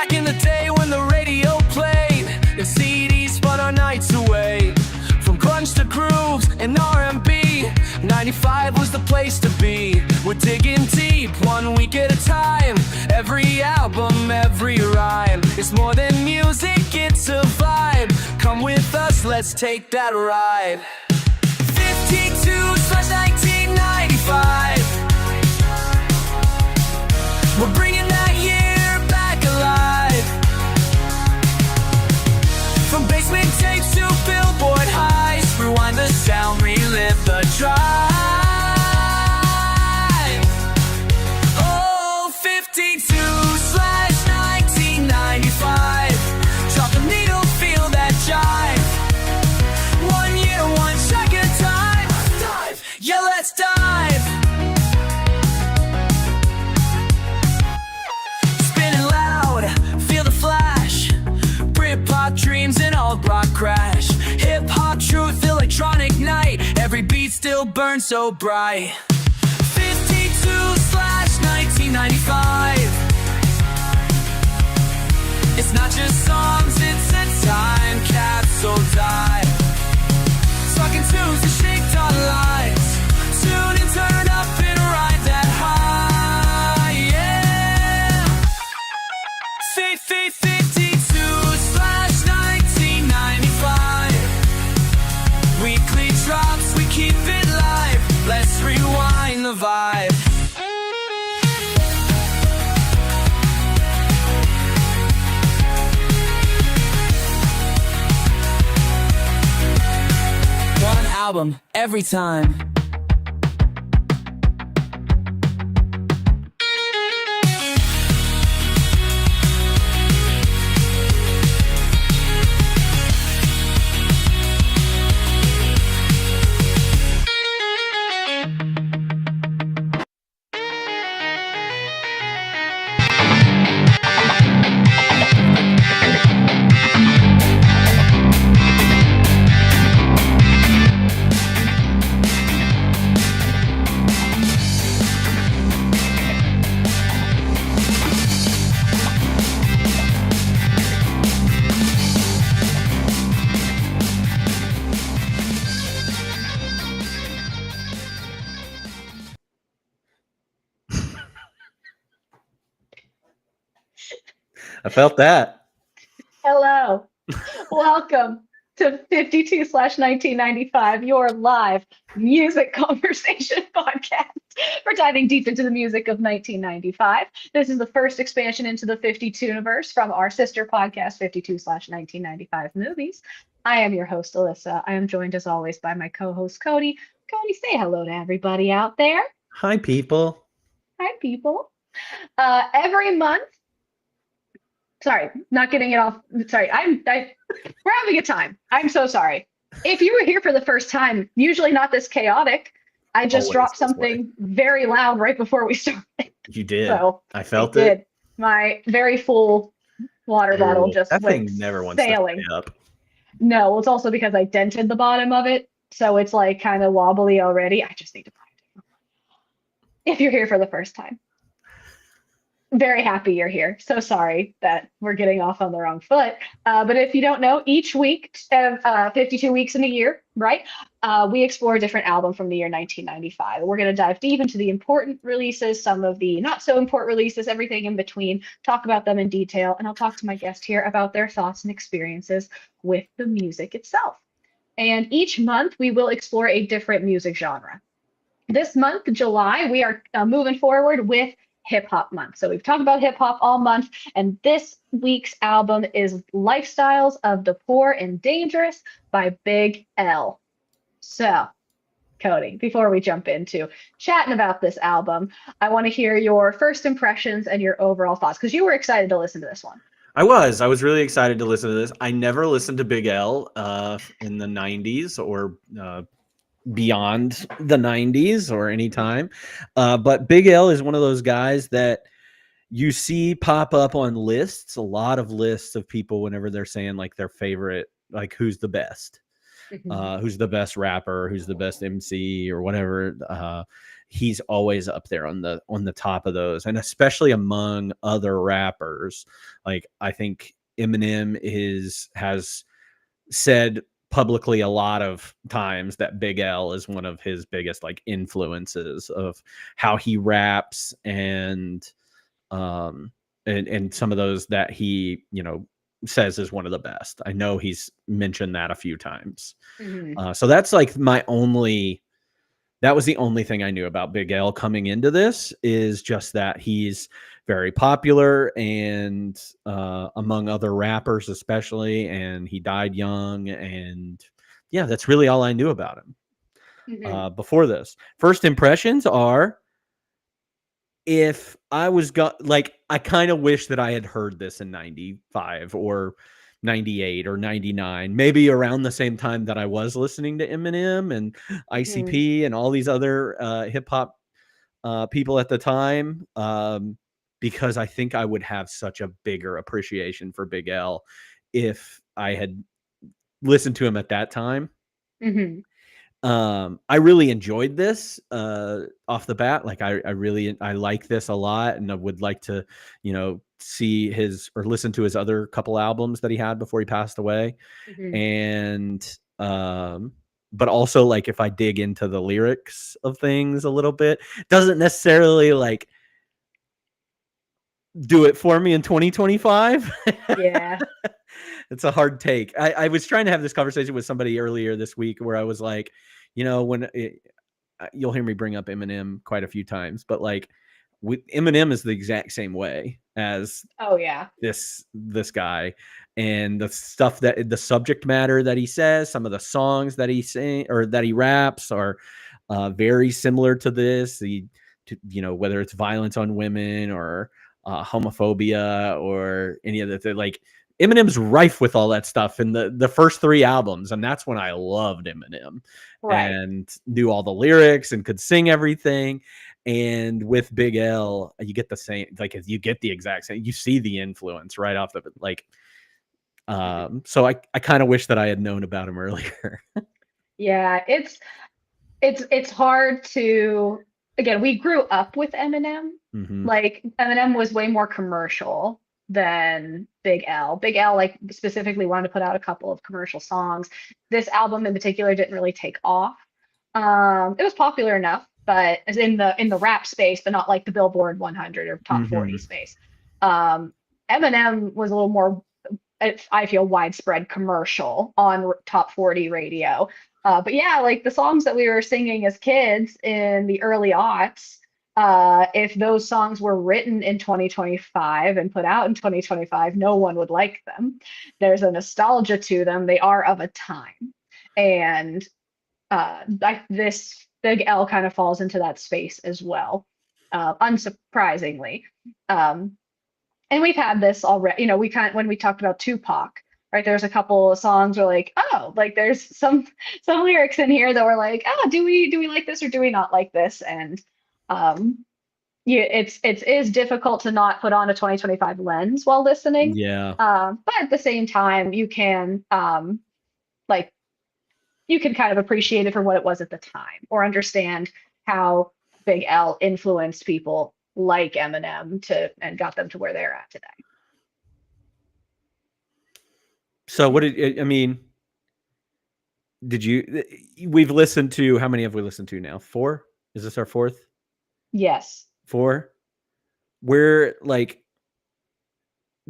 Back in the day when the radio played and CDs spun our nights away. From grunge to grooves and R&B, 95 was the place to be. We're digging deep, 1 week at a time. Every album, every rhyme. It's more than music, it's a vibe. Come with us, let's take that ride. 52/1995. We're bringing that year back alive. From basement tapes to billboard highs, rewind the sound, relive the drive. Oh, 52/1995. Drop the needle, feel that jive. 1 year, 1 track at a time. Dive, yeah, let's dive. Spinning loud, feel the flash. Britpop dreams and alt rock crash. Hip hop truth, electronic night. Every beat still burns so bright. 52/1995. It's not just songs, it's a time capsule dive. Talking tunes that shaped our lives. Tune and turn up and ride that high, yeah. 52/1995. Weekly drops, we keep it live. Let's rewind the vibe. One album every time. I felt that. Hello. Welcome to 52/1995, your live music conversation podcast. We're diving deep into the music of 1995. This is the first expansion into the 52 universe from our sister podcast, 52/1995 Movies. I am your host, Alyssa. I am joined as always by my co-host, Cody. Cody, say hello to everybody out there. Hi, people. Hi, people. Every month, sorry, not getting it off. Sorry, we're having a time. I'm so sorry. If you were here for the first time, usually not this chaotic. I just Always dropped this something very loud right before we started. You did. So I felt I it. did. My very full water bottle just that went thing never wants sailing. to stay up. No, it's also because I dented the bottom of it, so it's like kind of wobbly already. I just need to buy it. If you're here for the first time. Very happy you're here. So sorry that we're getting off on the wrong foot. But if you don't know, each week, 52 weeks in a year, right? We explore a different album from the year 1995. We're going to dive deep into the important releases, some of the not so important releases, everything in between, talk about them in detail, and I'll talk to my guest here about their thoughts and experiences with the music itself. And each month we will explore a different music genre. This month, July, we are moving forward with Hip Hop Month. So we've talked about hip hop all month, and this week's album is Lifestyles of the Poor and Dangerous by Big L. So, Cody, before we jump into chatting about this album, I want to hear your first impressions and your overall thoughts, because you were excited to listen to this one. I was really excited to listen to this. I never listened to Big L in the 90s or beyond the 90s or any time. But Big L is one of those guys that you see pop up on lists, a lot of lists of people whenever they're saying like their favorite, like who's the best, who's the best rapper, who's the best MC or whatever. he's always up there on the top of those, and especially among other rappers. Like, I think Eminem has said publicly a lot of times that Big L is one of his biggest like influences of how he raps, and some of those that he, says is one of the best. I know he's mentioned that a few times. So that's like that was the only thing I knew about Big L coming into this, is just that he's very popular and among other rappers especially, and he died young, and yeah, that's really all I knew about him before this. First impressions are, if I was I kind of wish that I had heard this in 95 or 98 or 99, maybe around the same time that I was listening to Eminem and ICP and all these other hip hop people at the time, because I think I would have such a bigger appreciation for Big L if I had listened to him at that time. I really enjoyed this off the bat. Like, I like this a lot, and I would like to, see his or listen to his other couple albums that he had before he passed away. And but also, like, if I dig into the lyrics of things a little bit, doesn't necessarily like do it for me in 2025. Yeah. It's a hard take. I was trying to have this conversation with somebody earlier this week where I was like, you'll hear me bring up Eminem quite a few times, but like, Eminem is the exact same way as this guy, and the stuff that the subject matter that he says, some of the songs that he sing or that he raps are very similar to this. Whether it's violence on women or homophobia or any of that, like, Eminem's rife with all that stuff in the first 3 albums, and that's when I loved Eminem and knew all the lyrics and could sing everything. And with Big L, you get the same, like, you get the exact same, you see the influence right off the like. So I kind of wish that I had known about him earlier. Yeah, it's hard to, again, we grew up with Eminem. Like, Eminem was way more commercial than Big L. Big L, like, specifically wanted to put out a couple of commercial songs. This album in particular didn't really take off. It was popular enough, but as in the rap space, but not like the Billboard 100 or top 40 space. Eminem was a little more, I feel, widespread commercial on top 40 radio. But yeah, like, the songs that we were singing as kids in the early aughts, if those songs were written in 2025 and put out in 2025, no one would like them. There's a nostalgia to them. They are of a time. And this Big L kind of falls into that space as well, unsurprisingly. And we've had this already, when we talked about Tupac, right? There's a couple of songs where, like, oh, like, there's some lyrics in here that were like, oh, do we like this or do we not like this? And it is difficult to not put on a 2025 lens while listening. Yeah. But at the same time, you can kind of appreciate it for what it was at the time, or understand how Big L influenced people like Eminem and got them to where they're at today. So we've listened to, how many have we listened to now? 4? Is this our 4th? Yes. 4? We're like,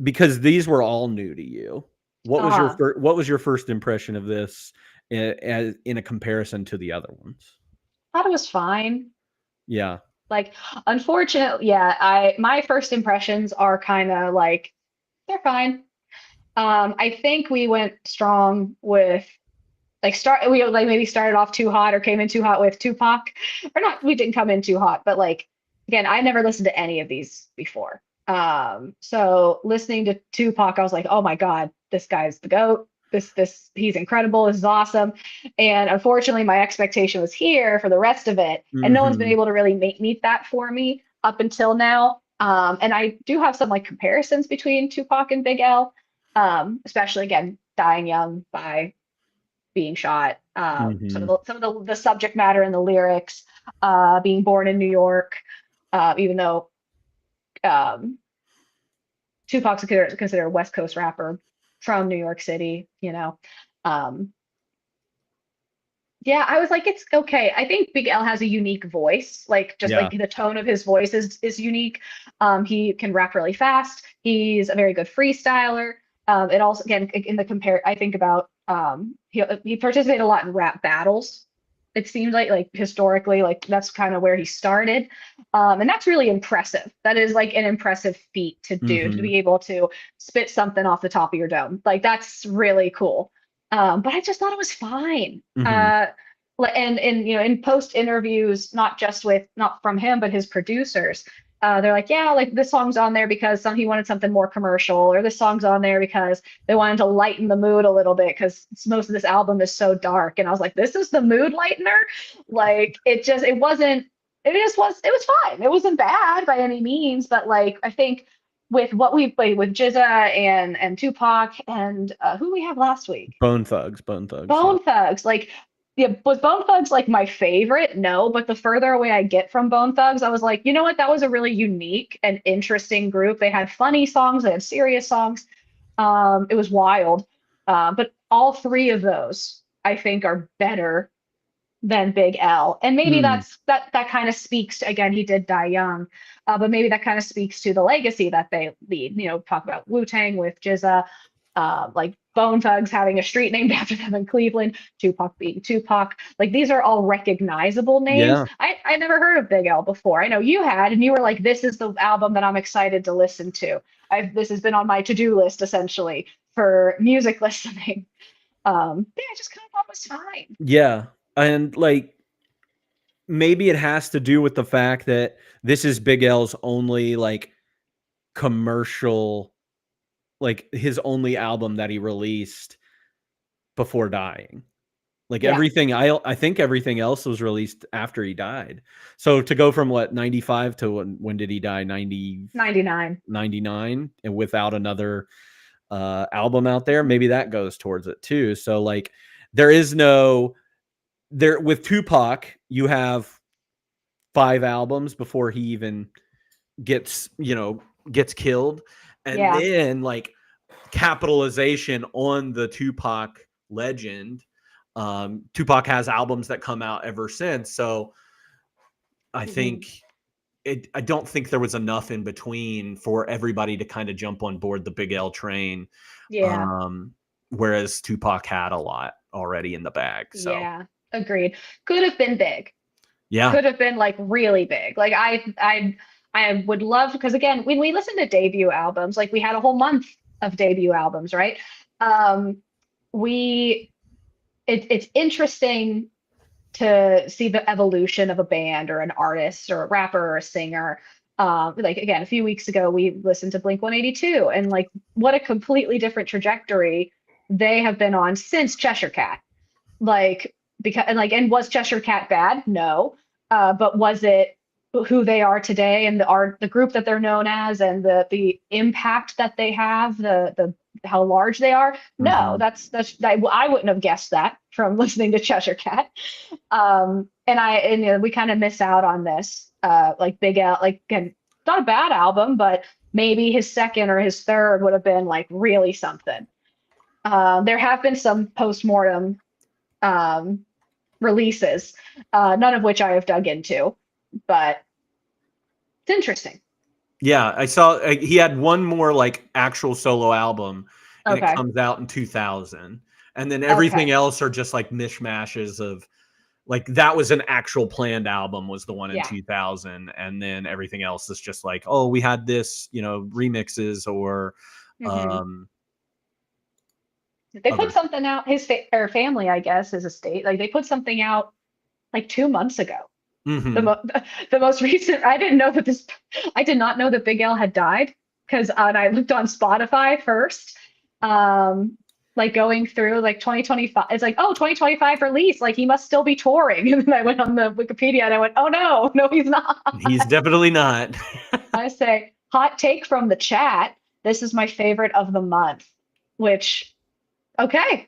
because these were all new to you. What was your first impression of this as in a comparison to the other ones? I thought it was fine. Yeah. Like, unfortunately, yeah, my first impressions are kind of like, they're fine. I think we went strong with, we maybe started off too hot or came in too hot with Tupac, or not. We didn't come in too hot, but, like, again, I never listened to any of these before. So listening to Tupac, I was like, oh my God, this guy's the GOAT. He's incredible. This is awesome. And unfortunately, my expectation was here for the rest of it, and no one's been able to really meet that for me up until now. And I do have some, like, comparisons between Tupac and Big L, especially, again, dying young by being shot. Mhm. Some of the subject matter and the lyrics, being born in New York, even though um, Tupac's considered a West Coast rapper from New York City, you know. Um, yeah, I was like, it's okay. I think Big L has a unique voice, like just Yeah. like the tone of his voice is unique. He can rap really fast. He's a very good freestyler. It also again in the compare, I think about he participated a lot in rap battles. It seems like historically, like that's kind of where he started, and that's really impressive. That is like an impressive feat to do, to Mhm. be able to spit something off the top of your dome. Like that's really cool. But I just thought it was fine. Mhm. And in post interviews, not from him but his producers, they're like, yeah, like this song's on there because he wanted something more commercial, or this song's on there because they wanted to lighten the mood a little bit because most of this album is so dark. And I was like, this is the mood lightener. Like it was fine. It wasn't bad by any means, but like I think with what we played with Jizza and Tupac and who we have last week, Bone Thugs, Bone Thugs, yeah. Bone Thugs, like, yeah, was Bone Thugs like my favorite? No, but the further away I get from Bone Thugs, I was like, you know what? That was a really unique and interesting group. They had funny songs, they had serious songs. It was wild. But all three of those, I think, are better than Big L. And maybe Mm. that kind of speaks to, again, he did die young, but maybe that kind of speaks to the legacy that they lead. Talk about Wu-Tang with Jizza, like Bone Thugs having a street named after them in Cleveland, Tupac being Tupac. Like these are all recognizable names. Yeah. I never heard of Big L before. I know you had, and you were like, this is the album that I'm excited to listen to. This has been on my to-do list essentially for music listening. Yeah, I just kind of thought it was fine. Yeah. And like maybe it has to do with the fact that this is Big L's only like commercial, like his only album that he released before dying. Like Yeah, everything, I think everything else was released after he died. So to go from what 95 to when did he die? 90, 99. 99, and without another album out there, maybe that goes towards it too. So like there is no there with Tupac, you have 5 albums before he even gets, gets killed. And Yeah. then like capitalization on the Tupac legend. Tupac has albums that come out ever since. So I Mhm. think I don't think there was enough in between for everybody to kind of jump on board the Big L train. Yeah. Um, whereas Tupac had a lot already in the bag. So Yeah. Agreed. Could have been big. yeah. Could have been like really big. Like I would love, because again, when we listen to debut albums, like we had a whole month of debut albums, right? Um, we it's interesting to see the evolution of a band or an artist or a rapper or a singer. Like again, a few weeks ago, we listened to Blink 182, and like what a completely different trajectory they have been on since Cheshire Cat. Like and was Cheshire Cat bad? No. But was it who they are today and the group that they're known as and the impact that they have, the how large they are? No, Mhm. I wouldn't have guessed that from listening to Cheshire Cat. And we kind of miss out on this. Like Big L, like again, not a bad album, but maybe his second or his third would have been like really something. There have been some postmortem um, releases, none of which I have dug into, but it's interesting. Yeah, I saw he had one more like actual solo album, and it Okay. comes out in 2000. And then everything Okay. else are just like mishmashes of like that was an actual planned album was the one in Yeah. 2000, and then everything else is just like, oh, we had this, remixes or Hmm. um They put other. something out. Or family, I guess, his estate. Like they put something out like 2 months ago. The Mhm. mo- the most recent. I didn't know that this. I did not know that Big L had died because and I looked on Spotify first. Um, like going through like 2025. It's like, oh, 2025 release. Like he must still be touring. And then I went on the Wikipedia and I went, oh no, no, he's not. He's definitely not. I say, hot take from the chat. This is my favorite of the month, which, okay.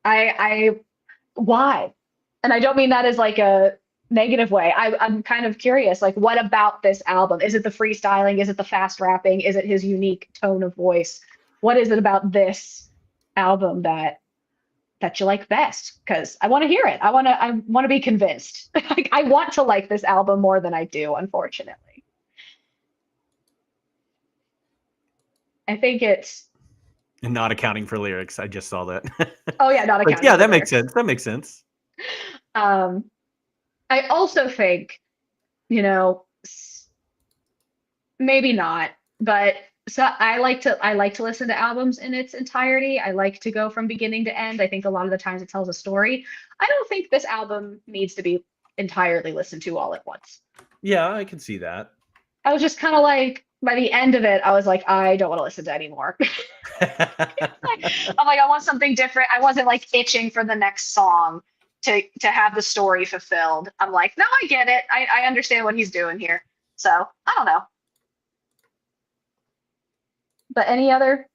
I Why? And I don't mean that as like a negative way. I'm kind of curious, like, what about this album? Is it the freestyling? Is it the fast rapping? Is it his unique tone of voice? What is it about this album that you like best? Because I want to hear it. I want to be convinced. Like, I want to like this album more than I do, unfortunately. I think it's And not accounting for lyrics. I just saw that. oh yeah, not a But yeah, that makes sense. That makes sense. I also think, you know, maybe not, but so I like to listen to albums in its entirety. I like to go from beginning to end. I think a lot of the times it tells a story. I don't think this album needs to be entirely listened to all at once. Yeah, I can see that. I was just kind of like, by the end of it, I was like, I don't want to listen to anymore. I'm like, I want something different. I wasn't like itching for the next song to have the story fulfilled. I'm like, no, I get it. I understand what he's doing here. So I don't know. But any other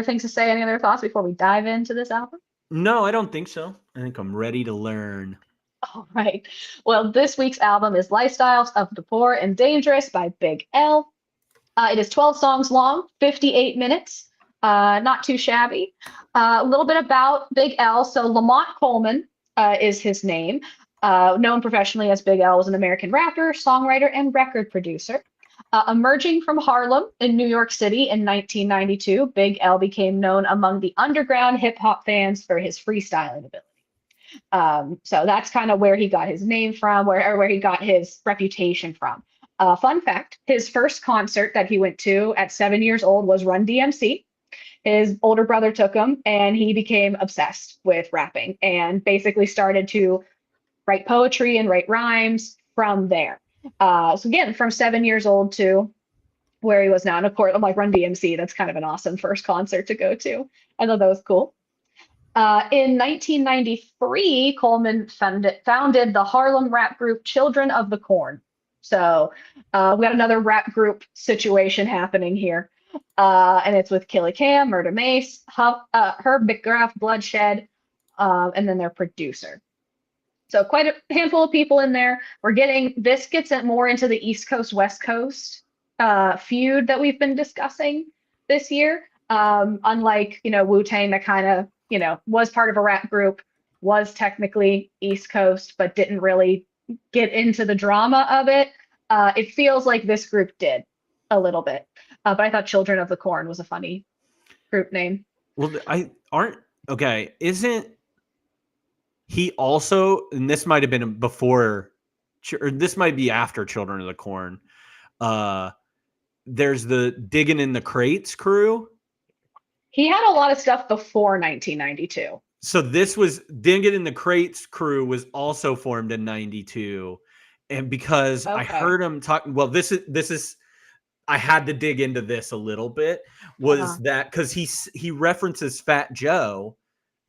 things to say? Any other thoughts before we dive into this album? No, I don't think so. I think I'm ready to learn. All right. Well, this week's album is Lifestyles of the Poor and Dangerous by Big L. It is 12 songs long, 58 minutes. Not too shabby. A little bit about Big L. So Lamont Coleman is his name. Known professionally as Big L, was an American rapper, songwriter, and record producer. Emerging from Harlem in New York City in 1992, Big L became known among the underground hip hop fans for his freestyling ability. So that's kind of where he got his name from, where he got his reputation from. Fun fact, his first concert that he went to at 7 years old was Run DMC. His older brother took him, and he became obsessed with rapping and basically started to write poetry and write rhymes from there. So again, from 7 years old to where he was now. And of course, I'm like, Run DMC, that's kind of an awesome first concert to go to. I thought that was cool. In 1993, Coleman founded the Harlem rap group Children of the Corn. So we got another rap group situation happening here. And it's with Killa Cam, Murda Mase, Herb McGrath, Bloodshed, and then their producer. So quite a handful of people in there. This gets more into the East Coast, West Coast feud that we've been discussing this year. Unlike, Wu-Tang, that kind of, was part of a rap group, was technically East Coast, but didn't really get into the drama of it. It feels like this group did a little bit. But I thought Children of the Corn was a funny group name. Well, isn't he also, and this might have been before, or this might be after Children of the Corn, there's the Digging in the Crates crew. He had a lot of stuff before 1992. So this was Digging in the Crates crew was also formed in 92. And because I heard him talk, well, this is I had to dig into this a little bit, was that because he references Fat Joe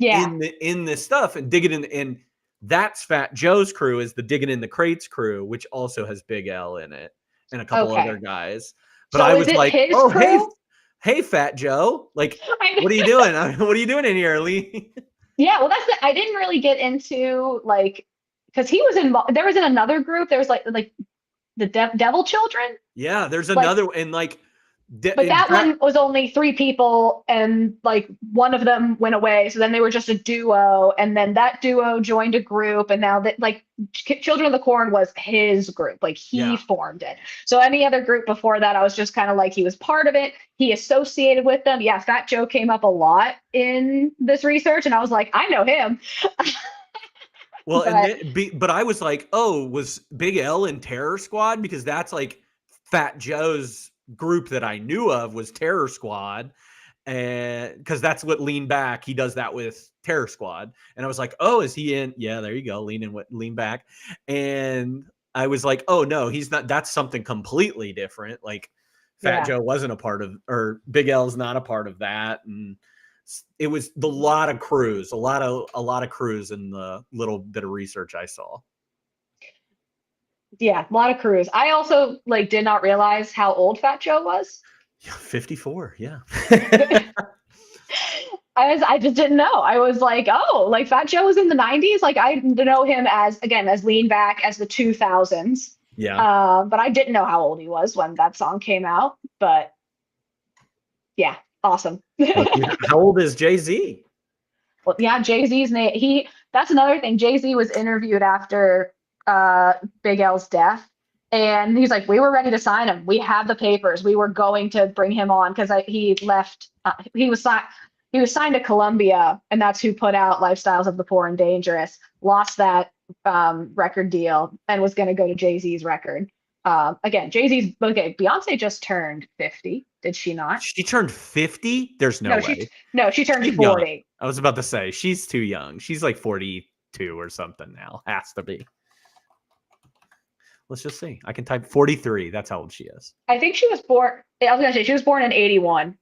in this stuff and and that's Fat Joe's crew is the Digging in the Crates crew, which also has Big L in it and a couple other guys. But so I was like, oh, crew? hey, Fat Joe, like, what are you doing? What are you doing in here, Lee? Yeah, well, I didn't really get into because he was involved. There was in another group. There was like the Devil Children. Yeah, there's another and but that one was only 3 people, and one of them went away. So then they were just a duo, and then that duo joined a group, and now that Children of the Corn was his group, he formed it. So any other group before that, I was just kind of he was part of it. He associated with them. Yeah, Fat Joe came up a lot in this research, and I was like, I know him. Well, but I was like, oh, was Big L in Terror Squad? Because that's Fat Joe's group that I knew of was Terror Squad, and because that's what Lean Back, he does that with Terror Squad, and I was like, oh, is he in? Yeah, there you go, Lean Back, and I was like, oh no, he's not. That's something completely different. Fat Joe wasn't a part of, or Big L's not a part of that, and it was a lot of crews in the little bit of research I saw. Yeah, a lot of crews. I also did not realize how old Fat Joe was. Yeah, 54. Yeah. I just didn't know. I was like, oh, like Fat Joe was in the 90s. Like I know him as again as Lean Back as the 2000s. Yeah. But I didn't know how old he was when that song came out. But yeah, awesome. How old is Jay-Z? Well, yeah, Jay-Z's name. That's another thing. Jay-Z was interviewed after Big L's death. And he's like, we were ready to sign him. We have the papers. We were going to bring him on because he left. He was signed to Columbia, and that's who put out Lifestyles of the Poor and Dangerous. Lost that record deal and was going to go to Jay-Z's record. Again, Jay-Z's okay. Beyonce just turned 50. Did she not? She turned 50? There's no way. She turned She's 40. young. I was about to say she's too young. She's like 42 or something now. Has to be. Let's just see. I can type 43. That's how old she is. I think she was born. I was gonna say she was born in 81.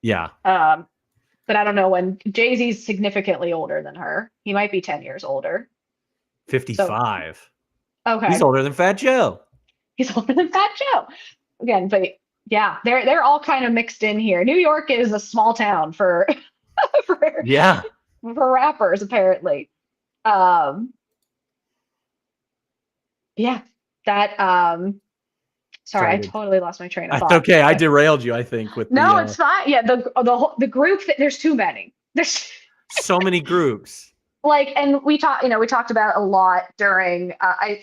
Yeah. But I don't know when. Jay-Z's significantly older than her. He might be 10 years older. 55. Okay. He's older than Fat Joe. He's older than Fat Joe. Again, but yeah, they're all kind of mixed in here. New York is a small town for Yeah. for rappers, apparently. Yeah, that sorry, I totally lost my train of thought. That's okay. I derailed you, I think, with No, it's fine. Yeah, the group there's too many. There's so many groups. like, and we talked about it a lot during I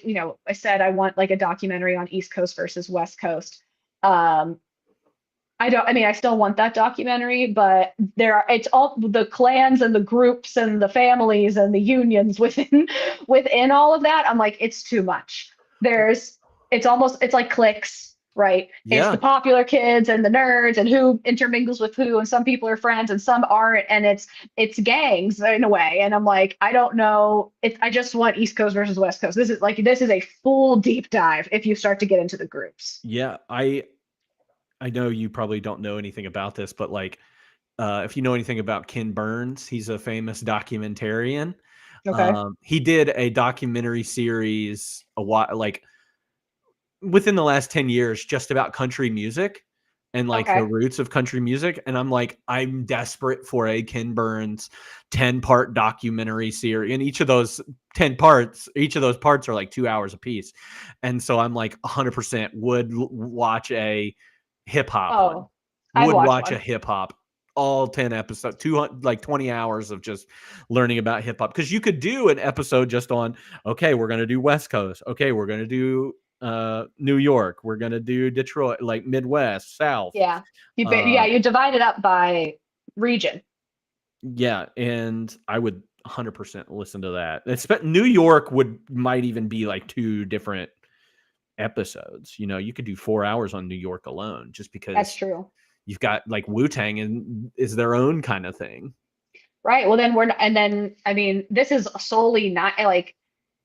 said I want like a documentary on East Coast versus West Coast. I still want that documentary, but it's all the clans and the groups and the families and the unions within all of that. I'm like, it's too much. It's like cliques, right? Yeah. It's the popular kids and the nerds and who intermingles with who, and some people are friends and some aren't, and it's gangs in a way. And I'm like, I don't know. I just want East Coast versus West Coast. This is a full deep dive if you start to get into the groups. Yeah, I know you probably don't know anything about this, but like, if you know anything about Ken Burns, he's a famous documentarian. Okay. He did a documentary series like within the last 10 years, just about country music and like the roots of country music. And I'm like, I'm desperate for a Ken Burns 10-part documentary series. And each of those parts are like 2 hours a piece. And so I'm like 100% would watch a hip hop one. Would watch a hip hop all 10 episodes, 20 hours of just learning about hip hop. Because you could do an episode just on, okay, we're gonna do West Coast, okay, we're gonna do New York, we're gonna do Detroit, like Midwest, South. Yeah, you divide it up by region. Yeah, and I would 100% listen to that. New York might even be like 2 different episodes. You could do 4 hours on New York alone, just because that's true. You've got like Wu-Tang and is their own kind of thing, right? Well, then this is solely not like,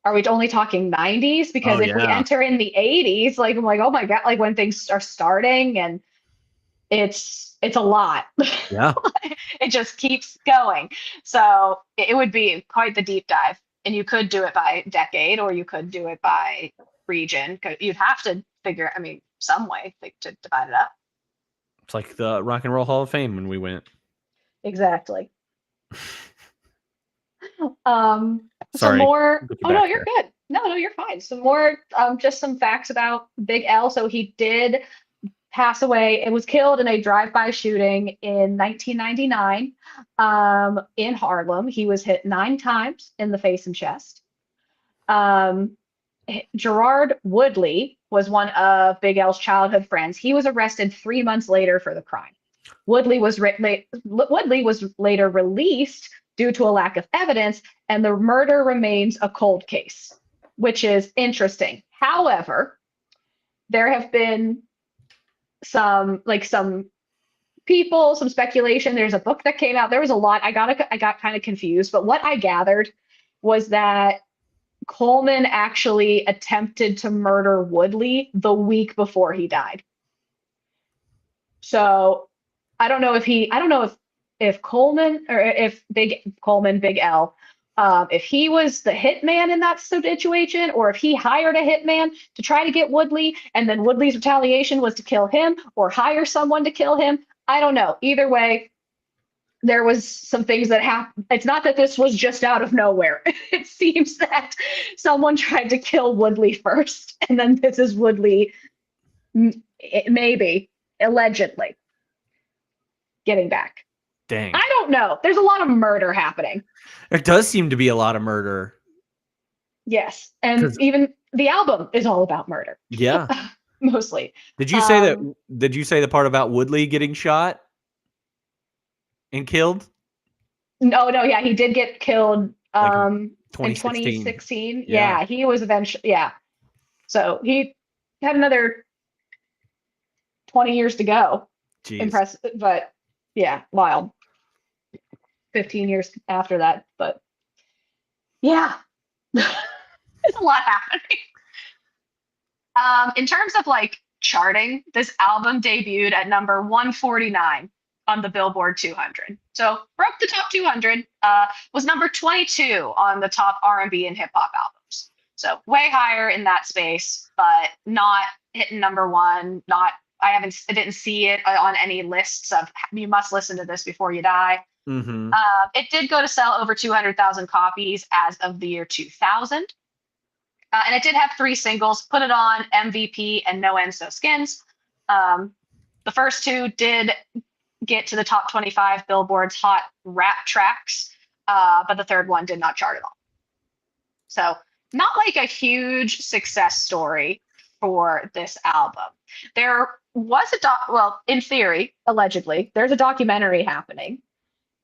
are we only talking 90s? Because we enter in the 80s, like I'm like, oh my god, like when things are starting, and it's a lot. Yeah. It just keeps going. So it would be quite the deep dive, and you could do it by decade, or you could do it by region. You'd have to figure, some way to divide it up. It's like the Rock and Roll Hall of Fame when we went. Exactly. Sorry. Some more. Oh no, you're good. No, you're fine. Some more. Just some facts about Big L. So he did pass away. It was killed in a drive-by shooting in 1999 in Harlem. He was hit 9 times in the face and chest. Gerard Woodley was one of Big L's childhood friends. He was arrested 3 months later for the crime. Woodley was later released due to a lack of evidence, and the murder remains a cold case, which is interesting. However, there have been some people, some speculation. There's a book that came out. There was a lot. I got kind of confused, but what I gathered was that Coleman actually attempted to murder Woodley the week before he died. So I don't know if Coleman, or if Big L, if he was the hitman in that situation, or if he hired a hitman to try to get Woodley, and then Woodley's retaliation was to kill him or hire someone to kill him. I don't know. Either way, there was some things that happened. It's not that this was just out of nowhere. It seems that someone tried to kill Woodley first, and then this is Woodley, maybe, allegedly, getting back. Dang. I don't know. There's a lot of murder happening. There does seem to be a lot of murder. Yes. And 'Cause- even the album is all about murder, Yeah. mostly. Did you say that? Did you say the part about Woodley getting shot and killed? No, yeah, he did get killed Like in 2016. 2016. Yeah. Yeah, he was eventually, yeah. So he had another 20 years to go. Jeez. Impressive, but yeah, wild. 15 years after that, but yeah, there's a lot happening. In terms of like charting, this album debuted at number 149 on the Billboard 200. So broke the top 200, was number 22 on the top R&B and hip hop albums. So way higher in that space, but not hitting number one. I didn't see it on any lists of you must listen to this before you die. Mm-hmm. It did go to sell over 200,000 copies as of the year 2000. And it did have 3 singles, Put It On, MVP, and No Ends, No Skins. The first 2 did get to the top 25 Billboard's hot rap tracks, but the third one did not chart at all. So not like a huge success story for this album. There was in theory, allegedly, there's a documentary happening.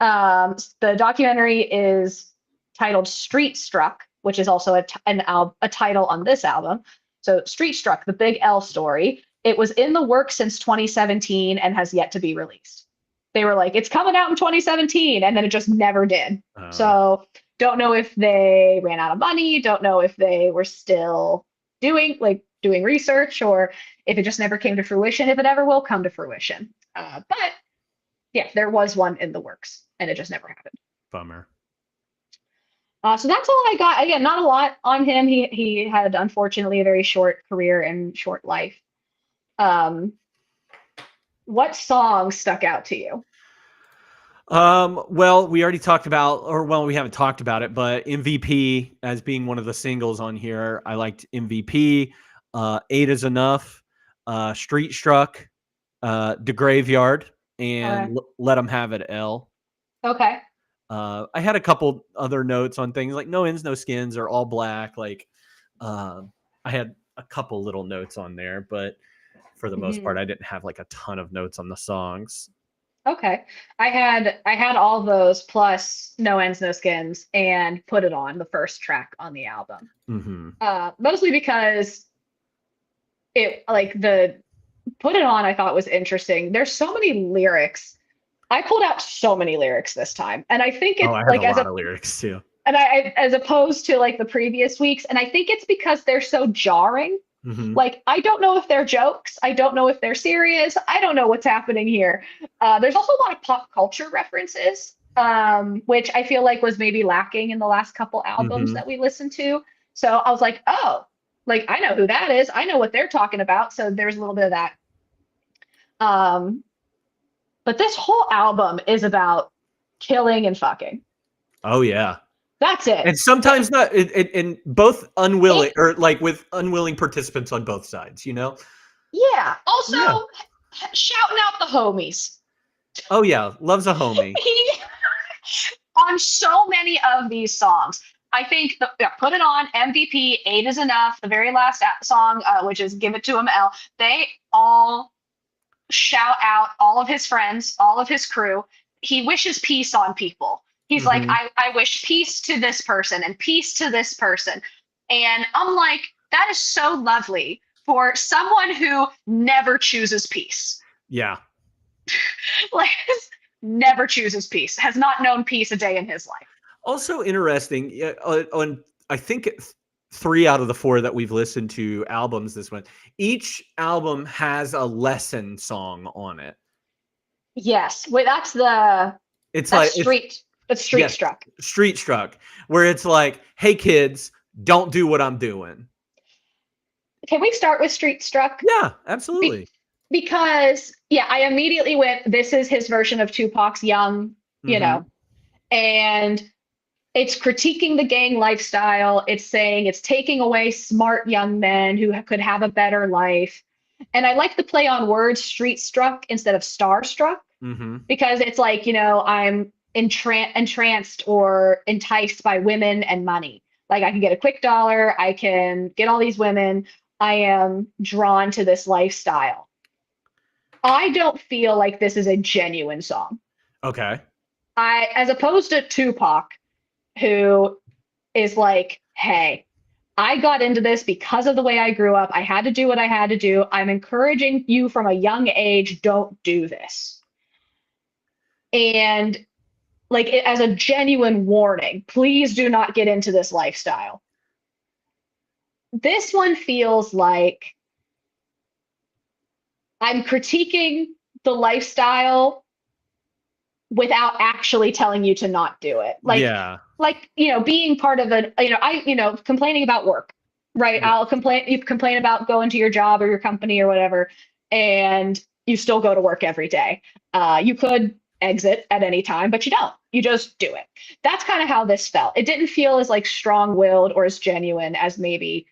The documentary is titled Street Struck, which is also a title on this album. So Street Struck, the Big L story. It was in the works since 2017 and has yet to be released. They were like, it's coming out in 2017, and then it just never did. So don't know if they ran out of money, don't know if they were still doing research, or if it just never came to fruition, if it ever will come to fruition. But yeah, there was one in the works, and it just never happened. Bummer. So that's all I got. Again, not a lot on him. He had, unfortunately, a very short career and short life. What song stuck out to you? Well, we already talked about, we haven't talked about it, but MVP as being one of the singles on here. I liked MVP. 8 Is Enough. Street Struck. The Graveyard, and Let 'Em Have It, L. Okay. I had a couple other notes on things like No Ends, No Skins or All Black. Like, I had a couple little notes on there, but for the most part, I didn't have like a ton of notes on the songs. Okay. I had all those plus No Ends, No Skins and Put It On, the first track on the album. Mm-hmm. Mostly because the Put It On I thought was interesting. There's so many lyrics. I pulled out so many lyrics this time, and I think it's I have a lot of lyrics too. And I, as opposed to like the previous weeks, and I think it's because they're so jarring. Mm-hmm. Like, I don't know if they're jokes. I don't know if they're serious. I don't know what's happening here. There's also a lot of pop culture references, which I feel like was maybe lacking in the last couple albums that we listened to. So I was like, oh, like, I know who that is. I know what they're talking about. So there's a little bit of that. But this whole album is about killing and fucking. Oh, yeah. That's it. And sometimes not, and both unwilling, or like with unwilling participants on both sides, you know? Yeah. Also, shouting out the homies. Oh, yeah. Loves a homie. On so many of these songs. I think Put It On, MVP, 8 Is Enough, the very last song, which is Give It To Him, L, they all shout out all of his friends, all of his crew. He wishes peace on people. He's like, I wish peace to this person and peace to this person. And I'm like, that is so lovely for someone who never chooses peace. Yeah. Like, never chooses peace, has not known peace a day in his life. Also interesting, on I think 3 out of the 4 that we've listened to albums this one, each album has a lesson song on it. Yes. Wait, that's Street Struck. Street Struck, where it's like, hey kids, don't do what I'm doing. Can we start with Street Struck? Yeah, absolutely. Because I immediately went, this is his version of Tupac's Young you know, and it's critiquing the gang lifestyle. It's saying it's taking away smart young men who could have a better life. And I like the play on words, street struck instead of starstruck, Mm-hmm. because it's like, I'm entranced or enticed by women and money. Like I can get a quick dollar, I can get all these women. I am drawn to this lifestyle. I don't feel like this is a genuine song. Okay. As opposed to Tupac, who is like, hey, I got into this because of the way I grew up. I had to do what I had to do. I'm encouraging you from a young age, don't do this. And like as a genuine warning, please do not get into this lifestyle. This one feels like I'm critiquing the lifestyle without actually telling you to not do it. Like, being part of complaining about work, right? Yeah. You complain about going to your job or your company or whatever, and you still go to work every day. You could exit at any time, but you don't. You just do it. That's kind of how this felt. It didn't feel as like strong-willed or as genuine as maybe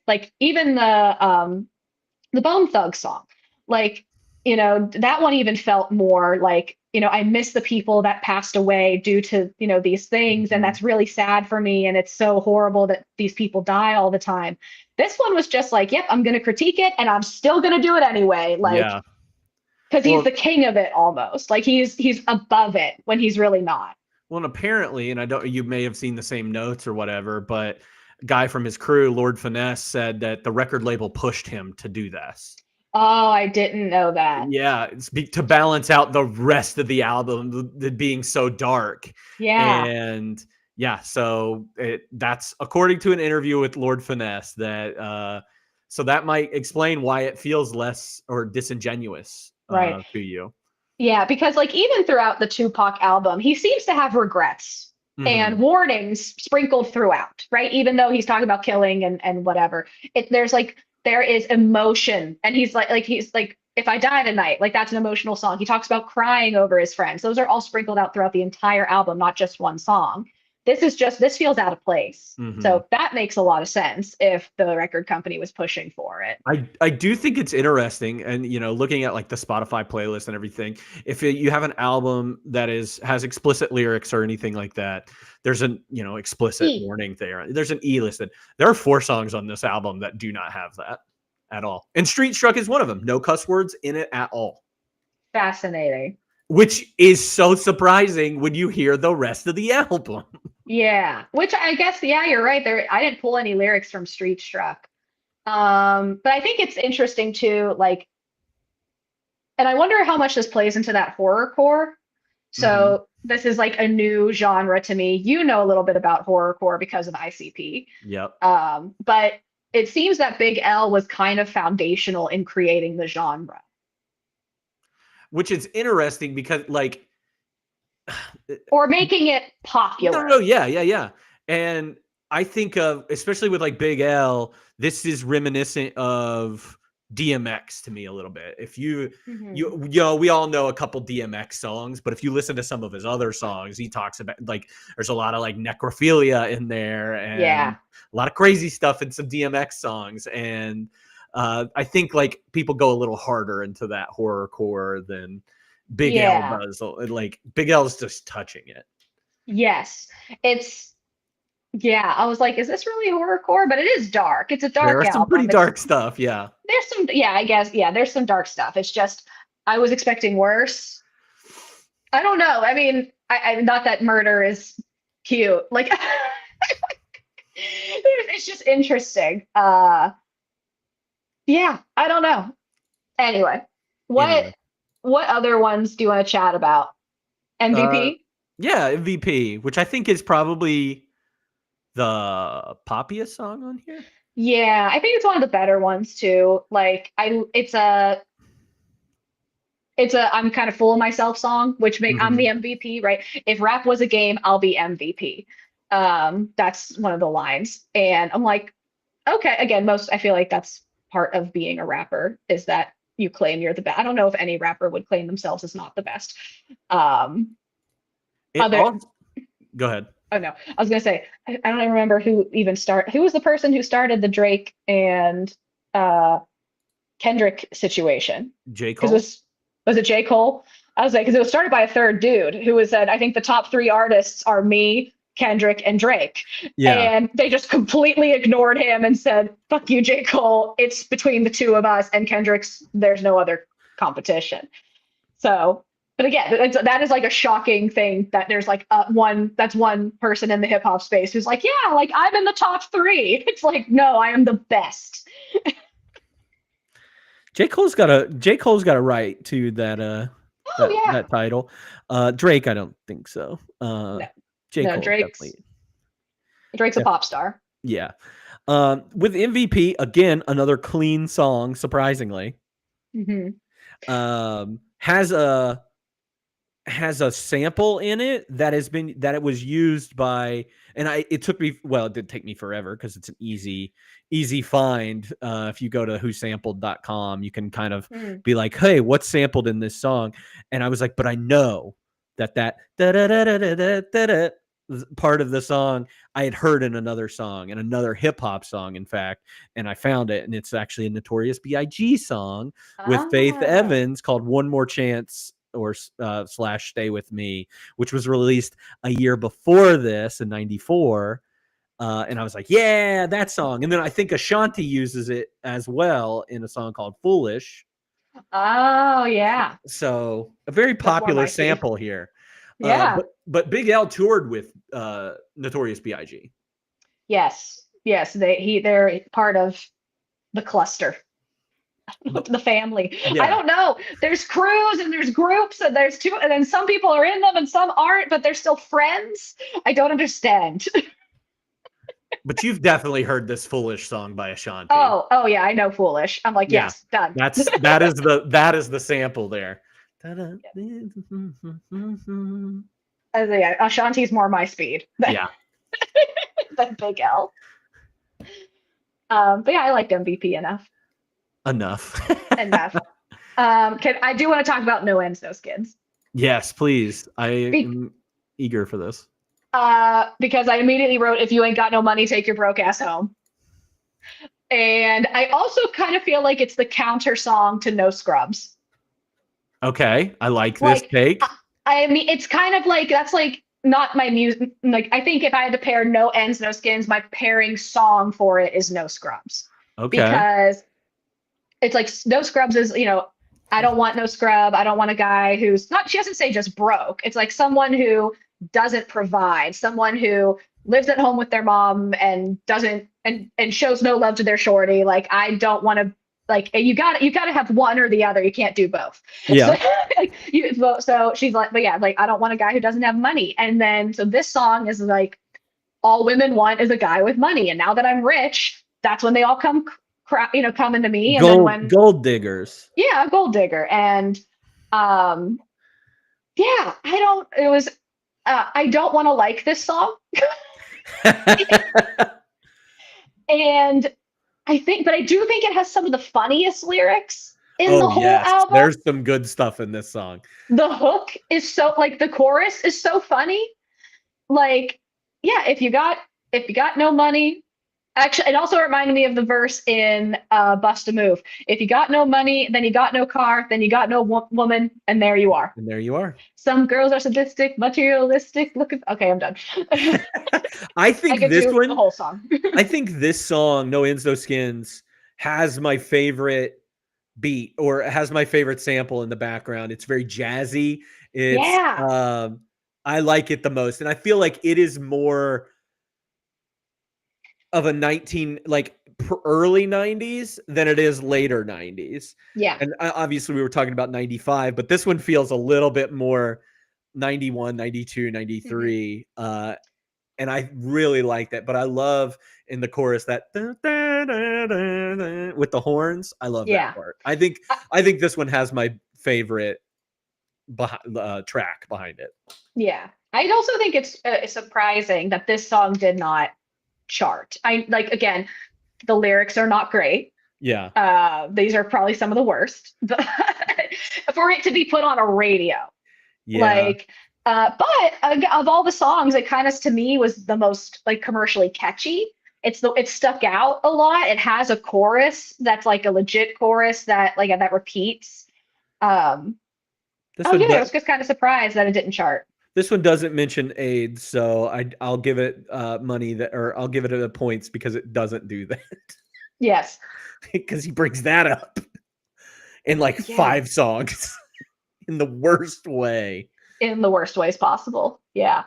like even the Bone Thug song. Like, that one even felt more like, I miss the people that passed away due to, these things. And that's really sad for me. And it's so horrible that these people die all the time. This one was just like, yep, I'm going to critique it and I'm still going to do it anyway. Like, Yeah. because he's the king of it almost. Like he's above it when he's really not. Well, and apparently, and you may have seen the same notes or whatever, but a guy from his crew, Lord Finesse, said that the record label pushed him to do this. Oh, I didn't know that. Yeah, to balance out the rest of the album, the being so dark. Yeah. And yeah, so that's according to an interview with Lord Finesse that so that might explain why it feels less or disingenuous Right. to you. Yeah, because like even throughout the Tupac album, he seems to have regrets and warnings sprinkled throughout, right? Even though he's talking about killing and whatever. There is emotion, and he's like if I die tonight, like that's an emotional song. He talks about crying over his friends. Those are all sprinkled out throughout the entire album, not just one song. This feels out of place. So that makes a lot of sense if the record company was pushing for it. I do think it's interesting, and looking at like the Spotify playlist and everything, if you have an album that has explicit lyrics or anything like that, there's an explicit warning there. There's an E listed. There are 4 songs on this album that do not have that at all, and Street Struck is one of them. No cuss words in it at all. Fascinating. Which is so surprising when you hear the rest of the album. Yeah, which I guess, yeah, you're right there. I didn't pull any lyrics from Street Struck. But I think it's interesting too, like, and I wonder how much this plays into that horrorcore. So this is like a new genre to me. You know a little bit about horrorcore because of ICP. Yep. But it seems that Big L was kind of foundational in creating the genre. Which is interesting because like or making it popular. No, yeah. And I think of, especially with like Big L, this is reminiscent of DMX to me a little bit. If we all know a couple DMX songs, but if you listen to some of his other songs, he talks about like there's a lot of like necrophilia in there and a lot of crazy stuff in some DMX songs. And I think like people go a little harder into that horrorcore than Big L does. Like Big L's just touching it. Yes, I was like, is this really horrorcore? But it is dark. It's a dark album. There's some pretty dark stuff, yeah. There's some, I guess, there's some dark stuff. It's just, I was expecting worse. I don't know. I mean, I not that murder is cute. Like, it's just interesting. I don't know. Anyway, what other ones do you want to chat about? MVP? Yeah, MVP, which I think is probably the poppiest song on here. Yeah, I think it's one of the better ones too. Like it's a I'm kind of full of myself song, which I'm the MVP, right? If rap was a game, I'll be MVP. That's one of the lines. And I'm like, okay, again, I feel like that's part of being a rapper is that you claim you're the best. I don't know if any rapper would claim themselves as not the best. It Other also, go ahead. Oh no, I was gonna say I don't even remember who was the person who started the Drake and uh Kendrick situation. J. Because Cole. was it J. Cole? I was like, because it was started by a third dude who was said, I think the top three artists are me, Kendrick, and Drake. Yeah. And they just completely ignored him and said, fuck you, J. Cole. It's between the two of us, and Kendrick's, there's no other competition. So, but again, that is like a shocking thing that there's like one person in the hip hop space who's like, yeah, like I'm in the top three. It's like, no, I am the best. J. Cole's got a right to that that title. Drake, I don't think so. J. Cole Drake's definitely. Drake's a pop star. Yeah. With MVP, again, another clean song, surprisingly. Mm-hmm. Has a sample in it that it was used by, and it did take me forever because it's an easy find. If you go to whosampled.com, you can kind of be like, hey, what's sampled in this song? And I was like, but I know that part of the song I had heard in another song, and another hip hop song, in fact, and I found it, and it's actually a Notorious B.I.G. song with Faith Evans called "One More Chance" or / "Stay With Me," which was released a year before this in '94. And I was like, yeah, that song. And then I think Ashanti uses it as well in a song called "Foolish." Oh yeah. So a very popular sample here. Yeah. But Big L toured with Notorious B.I.G. Yes. They're part of the cluster. The family. Yeah. I don't know. There's crews and there's groups and there's two, and then some people are in them and some aren't, but they're still friends. I don't understand. But you've definitely heard this "Foolish" song by Ashanti. Oh yeah, I know "Foolish." I'm like, Yeah. yes, done. That is the sample there. Yeah, Ashanti's more my speed. Yeah. Than Big L. But yeah, I liked MVP enough. Enough. I do want to talk about No Ends, No Skins. Yes, please. I am eager for this. Because I immediately wrote, if you ain't got no money, take your broke ass home. And I also kind of feel like it's the counter song to No Scrubs. Okay, I like this take. I mean, it's kind of like, that's like not my music. Like, I think if I had to pair No Ends, No Skins, my pairing song for it is No Scrubs. Okay. Because it's like No Scrubs is, I don't want no scrub. I don't want a guy who's not, she doesn't say just broke. It's like someone who doesn't provide, someone who lives at home with their mom and doesn't, and shows no love to their shorty. Like, I don't want to, like, you got to have one or the other. You can't do both. Yeah. So she's like, but yeah, like, I don't want a guy who doesn't have money. And then, so this song is like, all women want is a guy with money. And now that I'm rich, that's when they all come into me. And gold diggers. Yeah, gold digger. And yeah, I don't want to like this song. And I do think it has some of the funniest lyrics in the whole album. There's some good stuff in this song. The hook is so, like, the chorus is so funny. Like, yeah, if you got no money. Actually, it also reminded me of the verse in Bust a Move. If you got no money, then you got no car, then you got no woman, and there you are. And there you are. Some girls are sadistic, materialistic. Okay, I'm done. I think this one, the whole song. I think this song, No Ends, No Skins, has my favorite beat, or has my favorite sample in the background. It's very jazzy. I like it the most. And I feel like it is more of a early 90s than it is later 90s. Yeah. And obviously we were talking about 95, but this one feels a little bit more 91, 92, 93. And I really like that. But I love in the chorus that with the horns. I love that part. I think this one has my favorite track behind it. Yeah. I also think it's surprising that this song did not chart. Again, the lyrics are not great. Yeah. These are probably some of the worst. But for it to be put on a radio, But of all the songs, it kind of to me was the most like commercially catchy. It stuck out a lot. It has a chorus that's like a legit chorus that repeats. Um, This oh one yeah, I does, was just kind of surprised that it didn't chart. this one doesn't mention AIDS, so I'll give it money that, or I'll give it a points because it doesn't do that. Yes. Because he brings that up in like Yeah. 5 songs in the worst way. In the worst ways possible. Yeah.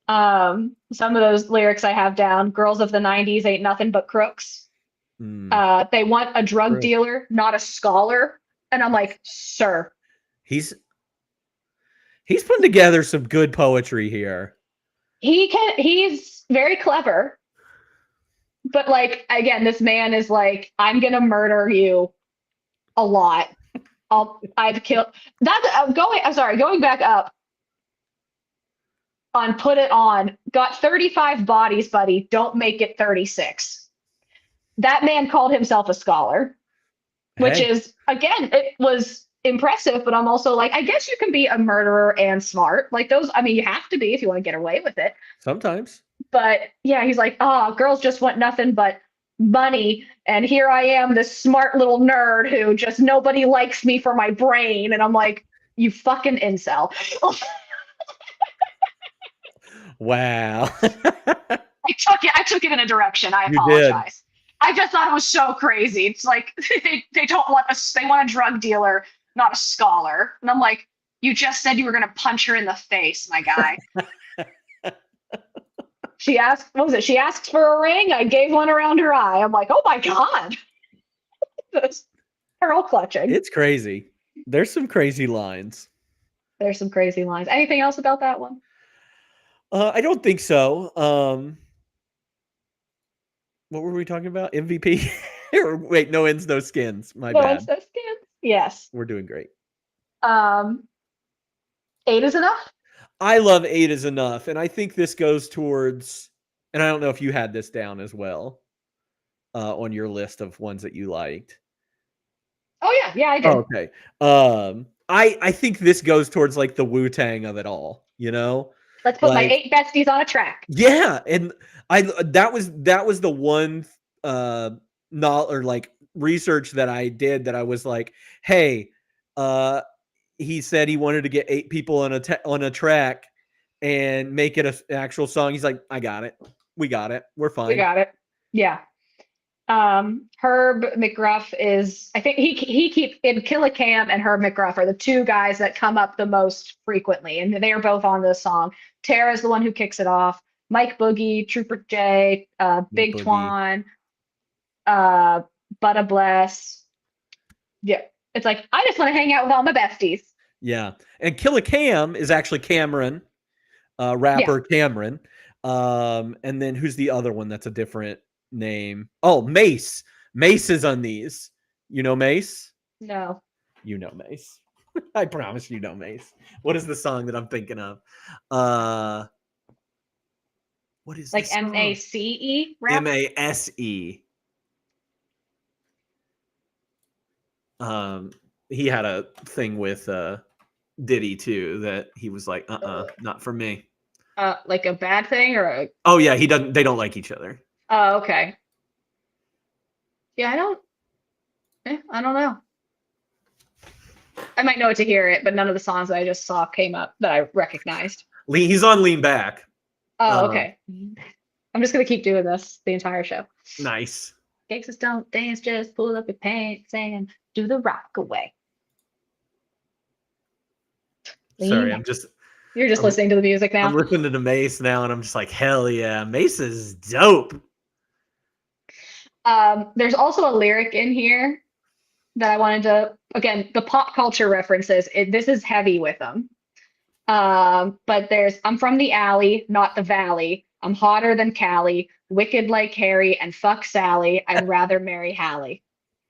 Some of those lyrics I have down, girls of the 90s ain't nothing but crooks. They want a drug True. dealer, not a scholar. And I'm like, sir. He's putting together some good poetry here. He's very clever. But like again, this man is like, I'm gonna murder you a lot. I've killed that going back up on Put It On, got 35 bodies, buddy. Don't make it 36. That man called himself a scholar, which Hey, is, again, it was impressive, but I'm also like, I guess you can be a murderer and smart. Like those, I mean, you have to be if you want to get away with it. sometimes. But yeah, he's like, girls just want nothing but money. And here I am, this smart little nerd who just nobody likes me for my brain. And I'm like, you fucking incel. Wow. I took it in a direction. I You did. apologize. I just thought it was so crazy. It's like they don't want they want a drug dealer, not a scholar. And I'm like, you just said you were gonna punch her in the face, my guy. She asked, what was it? She asked for a ring. I gave one around her eye. I'm like, oh my God. Pearl clutching. It's crazy. There's some crazy lines. There's some crazy lines. Anything else about that one? I don't think so. What were we talking about? MVP? Or wait, no ends, no skins. My No, bad. it's so skin. Yes. We're doing great. 8 is enough. I love 8 is enough, and I think this goes towards. And I don't know if you had this down as well on your list of ones that you liked. Oh yeah, I did. Oh, okay. I think this goes towards like the Wu-Tang of it all. You know. Let's put my like- 8 besties on a track. Yeah, and that was the one not or like research that I did that I was like, hey, he said he wanted to get 8 people on a track and make it an actual song. He's like, I got it. We got it. We're fine. We got it. Yeah. Herb McGruff is, I think he keeps in Killa Cam and Herb McGruff are the 2 guys that come up the most frequently, and they are both on this song. Tara's the one who kicks it off. Mike Boogie, Trooper J, Big Boogie. Twan, Butta Bless. Yeah, it's like I just want to hang out with all my besties. Yeah, and Killa Cam is actually Cameron, rapper Cameron. And then who's the other one that's a different name? Oh, Mace. Mace is on these. You know Mace? No, You know Mace. I promise you know Mace. What is the song that I'm thinking of? What is like the song? MACE rap. MASE. He had a thing with Diddy too that he was like, not for me. Like a bad thing or a Oh yeah, they don't like each other. oh, okay. Yeah, I don't know. I might know it to hear it, but none of the songs that I just saw came up that I recognized. He's on Lean Back. Oh, okay. I'm just gonna keep doing this the entire show. Nice. Gangsters don't dance, just pull up your pants and do the rock away. Sorry, Lean. You're just listening to the music now. I'm listening to Mace now, and I'm just like, hell yeah, Mace is dope. There's also a lyric in here that I wanted to, again, the pop culture references. This is heavy with them. But I'm from the alley, not the valley. I'm hotter than Callie, wicked like Harry, and fuck Sally. I'd rather marry Hallie.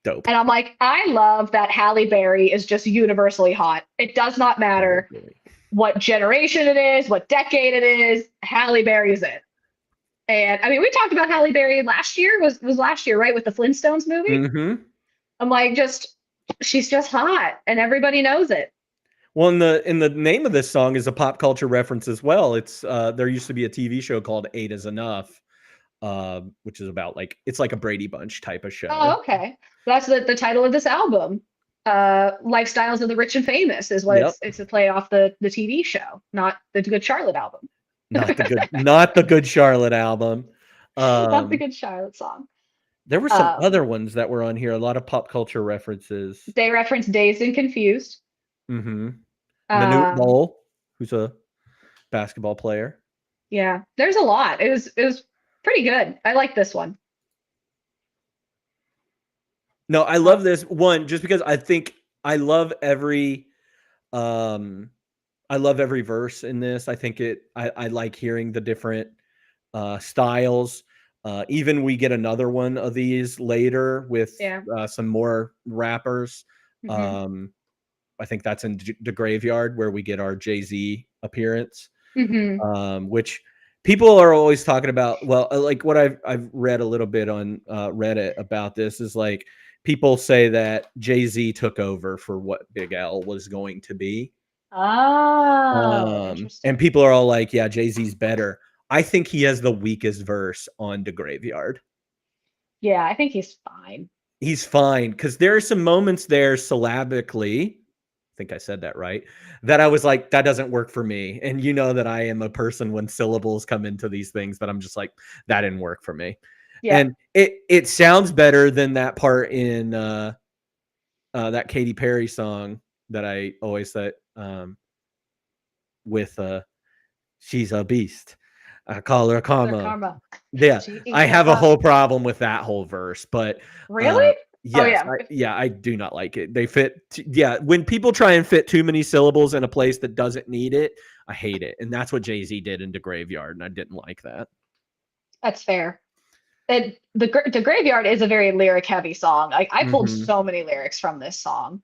Dope. And I'm like, I love that Halle Berry is just universally hot. It does not matter what generation it is, what decade it is. Halle Berry is it. And I mean, we talked about Halle Berry last year. Was last year, right, with the Flintstones movie? Mm-hmm. I'm like, she's just hot, and everybody knows it. Well, in the name of this song is a pop culture reference as well. It's there used to be a TV show called Eight Is Enough, which is about like it's like a Brady Bunch type of Oh, show. okay. That's the title of this album. Lifestyles of the Rich and Famous is what Yep, it's a play off the TV show, not the Good Charlotte album. not the Good Charlotte album. Not the Good Charlotte song. There were some Um, other ones that were on here. A lot of pop culture references. they reference Dazed and Confused. Mm-hmm. Manute Um, Bol, who's a basketball player. yeah, there's a lot. It was pretty good. I like this one. No, I Uh, love this one just because I think I love um I love every verse in this. I think I like hearing the different styles. Even we get another one of these later with yeah. some more rappers. Hmm. Um I think that's in the Graveyard where we get our Jay-Z appearance. Hmm. Which people are always talking about. Well, like what I've read a little bit on Reddit about this is like people say that Jay-Z took over for what Big L was going to be. Oh, And interesting. people are all like, yeah, Jay-Z's better. I think he has the weakest verse on The Graveyard. Yeah, I think he's fine. He's fine because there are some moments there syllabically. I think I said that right. That I was like, that doesn't work for me. And you know that I am a person when syllables come into these things that I'm just like, that didn't work for me. Yeah. And it sounds better than that part in that Katy Perry song that I always said with she's a beast. I call her Their karma. karma. Yeah, She I eats her have a heart. whole problem with that whole verse, but Really? Oh yes, yeah. I do not like it. They fit, yeah. When people try and fit too many syllables in a place that doesn't need it, I hate it, and that's what Jay-Z did in The Graveyard, and I didn't like that. That's fair. The Graveyard is a very lyric heavy song. Like I pulled Mhm. so many lyrics from this song.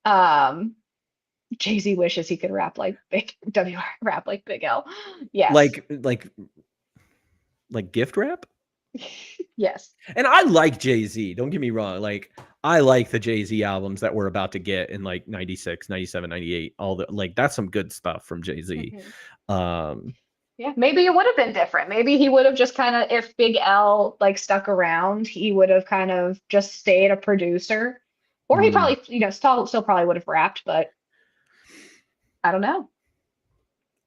Um, Jay-Z wishes he could rap like Big WR rap like Big L. Yes. Like gift wrap. Yes. And I like Jay-Z. Don't get me wrong. Like I like the Jay-Z albums that we're about to get in like 96, 97, 98. All the like that's some good stuff from Jay-Z. Mhm. Um Yeah, maybe it would have been different. Maybe he would have just kind of, if Big L like stuck around, he would have kind of just stayed a producer. Or he mm, probably, still probably would have rapped, but I don't know.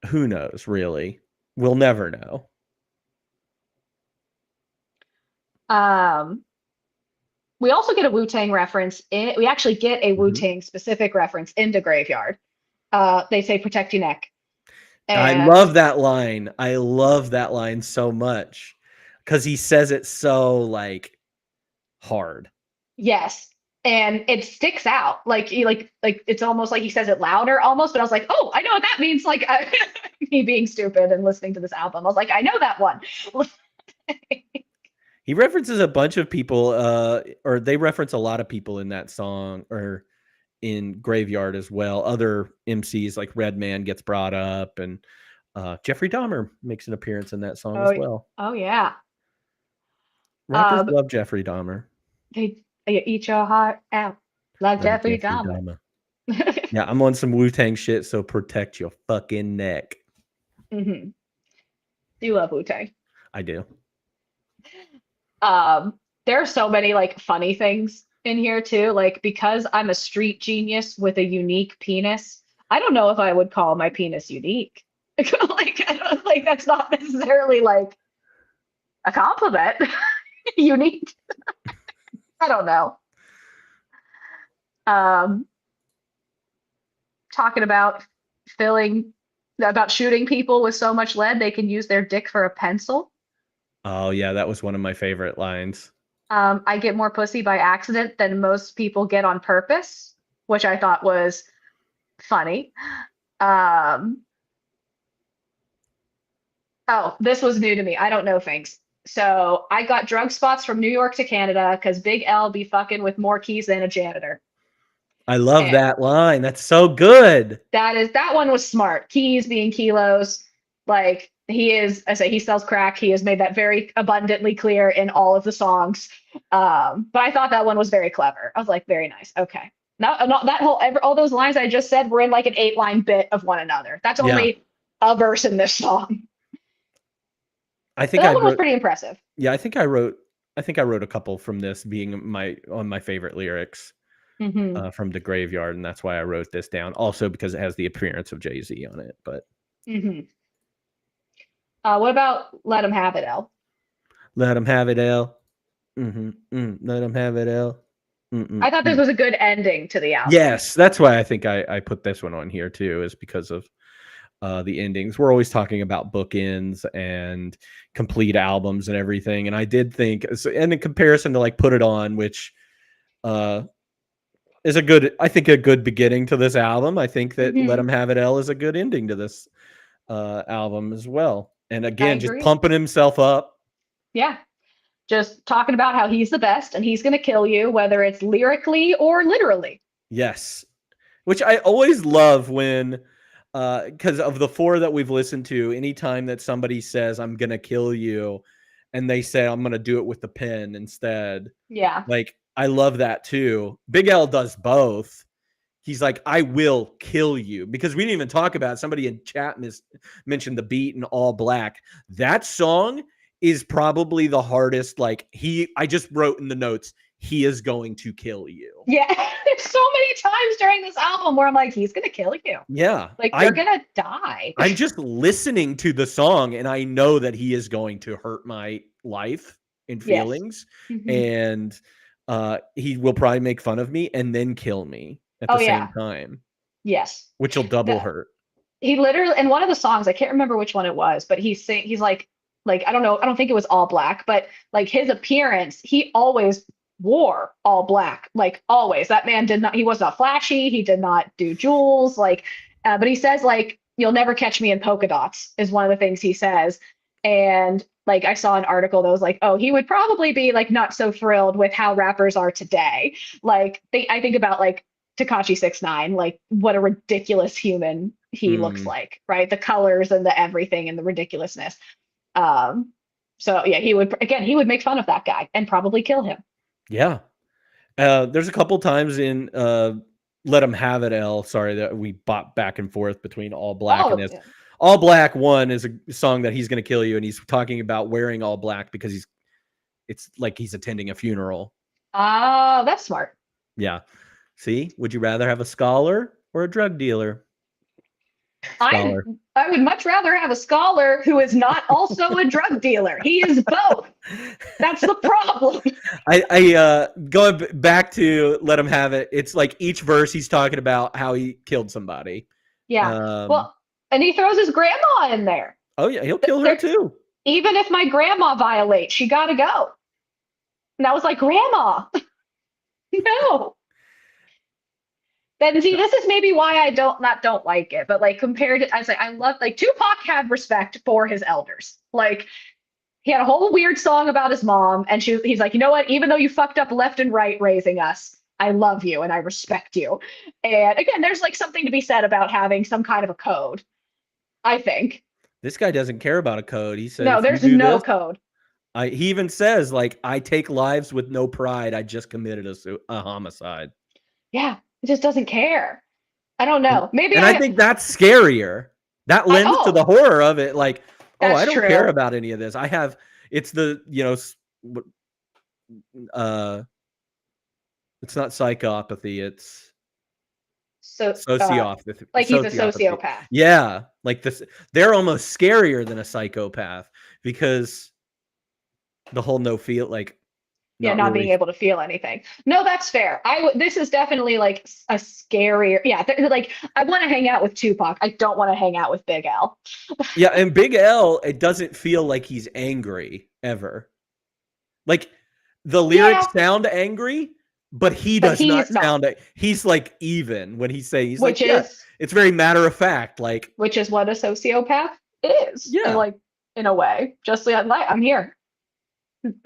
who knows, really? We'll never know. Um, we also get a Wu-Tang reference in we actually get a Mhm. Wu-Tang specific reference into Graveyard. They say protect your neck. I And love that line. I love that line so much because he says it so like hard. yes, and it sticks out. Like it's almost like he says it louder almost, but I was like, "Oh, I know what that means." Like me being stupid and listening to this album. I was like, "I know that one." He references a bunch of people, or they reference a lot of people in that song or in Graveyard as well. Other MCs like Redman gets brought up, and Jeffrey Dahmer makes an appearance in that song as Oh, well. oh yeah. Rappers Um, love Jeffrey Dahmer. they eat your heart out like Like Jeffrey Jeffrey Dahmer. Dahmer. Yeah, I'm on some Wu-Tang shit, so protect your fucking neck. Hmm. You love Wu-Tang. I do. There are so many like funny things in here too. Like because I'm a street genius with a unique penis, I don't know if I would call my penis unique. Like I don't like that's not necessarily like a compliment. Unique. I don't know. Um, talking filling about shooting people with so much lead they can use their dick for a pencil. Oh yeah, that was one of my favorite lines. I get more pussy by accident than most people get on purpose, which I thought was funny. Um, oh, this was new to me. I don't know things. So I got drug spots from New York to Canada because Big L be fucking with more keys than a janitor. I love And that line. That's so good. that one was smart. Keys being kilos. Like I say he sells crack. He has made that very abundantly clear in all of the songs. But I thought that one was very clever. I was like, very nice. Okay. Not that whole all those lines I just said were in like an 8-line bit of one another. That's Yeah. only a verse in this song. I But think that I one was wrote. pretty impressive. Yeah, I think I wrote a couple from this being my favorite lyrics Hmm. from the Graveyard, and that's why I wrote this down. Also because it has the appearance of Jay-Z on it. But Hmm. What about Let 'Em Have It, L? let him have it, L. Let him have it, L. I thought this was a good ending to the album. Yes, that's why I think I put this one on here too, is because of the endings. We're always talking about bookends and complete albums and everything, and I did think, and in comparison to like Put It On, which is I think a good beginning to this album. I think that Let Hmm. 'Em Have It, L is a good ending to this album as well. And I again, just agree. pumping himself up. Yeah. Just talking about how he's the best and he's going to kill you, whether it's lyrically or literally. Yes. Which I always love when, because of the four that we've listened to, anytime that somebody says, I'm going to kill you, and they say, I'm going to do it with the pen instead. Yeah. Like, I love that too. Big L does both. He's like, I will kill you, because we didn't even talk about it. Somebody in chat mentioned the beat in All Black. That song is probably the hardest. Like I just wrote in the notes, he is going to kill you. Yeah. There's so many times during this album where I'm like, he's going to kill you. Yeah. Like, you're going to die. I'm just listening to the song and I know that he is going to hurt my life and Yes. feelings. Mhm. And he will probably make fun of me and then kill me at the same time, Yes. which will double The- hurt. He literally, in one of the songs, I can't remember which one it was, but he's like, I don't know, I don't think it was All Black, but like his appearance, he always wore all black, like always. That man he was not flashy, he did not do jewels, like, but he says like, you'll never catch me in polka dots is one of the things he says. And like I saw an article that was like, oh, he would probably be like not so thrilled with how rappers are today. Like I think about like Tekashi 6ix9ine, like what a ridiculous human he looks like, right? The colors and the everything and the ridiculousness. So yeah, he would make fun of that guy and probably kill him. Yeah. There's a couple times in Let 'Em Have It, L. Sorry that we bought back and forth between All Black and this. Yeah. All Black 1 is a song that he's going to kill you, and he's talking about wearing all black because it's like he's attending a funeral. That's smart. Yeah. See, would you rather have a scholar or a drug dealer? Scholar. I would much rather have a scholar who is not also a drug dealer. He is both. That's the problem. I going back to Let 'Em Have It. It's like each verse he's talking about how he killed somebody. Yeah. Well, and he throws his grandma in there. Oh yeah, he'll kill her too. Even if my grandma violates, she got to go. And I was like, Grandma, no. Then see, this is maybe why I don't like it, but like compared to, I love, like, Tupac had respect for his elders. Like, he had a whole weird song about his mom, and he's like, you know what? Even though you fucked up left and right raising us, I love you and I respect you. And again, there's like something to be said about having some kind of a code, I think. This guy doesn't care about a code. He says, no, there's no code. He even says, like, I take lives with no pride. I just committed a homicide. Yeah, he just doesn't care. I don't know. Maybe I think that's scarier. That lends to the horror of it. Like, I don't care about any of this. It's the, it's not psychopathy. It's sociopathy. Like he's a sociopath. Yeah. Like this, they're almost scarier than a psychopath because the whole not really being able to feel anything. No, that's fair. This is definitely like a scarier. Yeah. Like I want to hang out with Tupac. I don't want to hang out with Big L. Yeah. And Big L, it doesn't feel like he's angry ever. Like the lyrics sound angry, but he does not sound. He's like even when he's saying it's very matter of fact, like which is what a sociopath is. Yeah, like in a way, just like I'm here.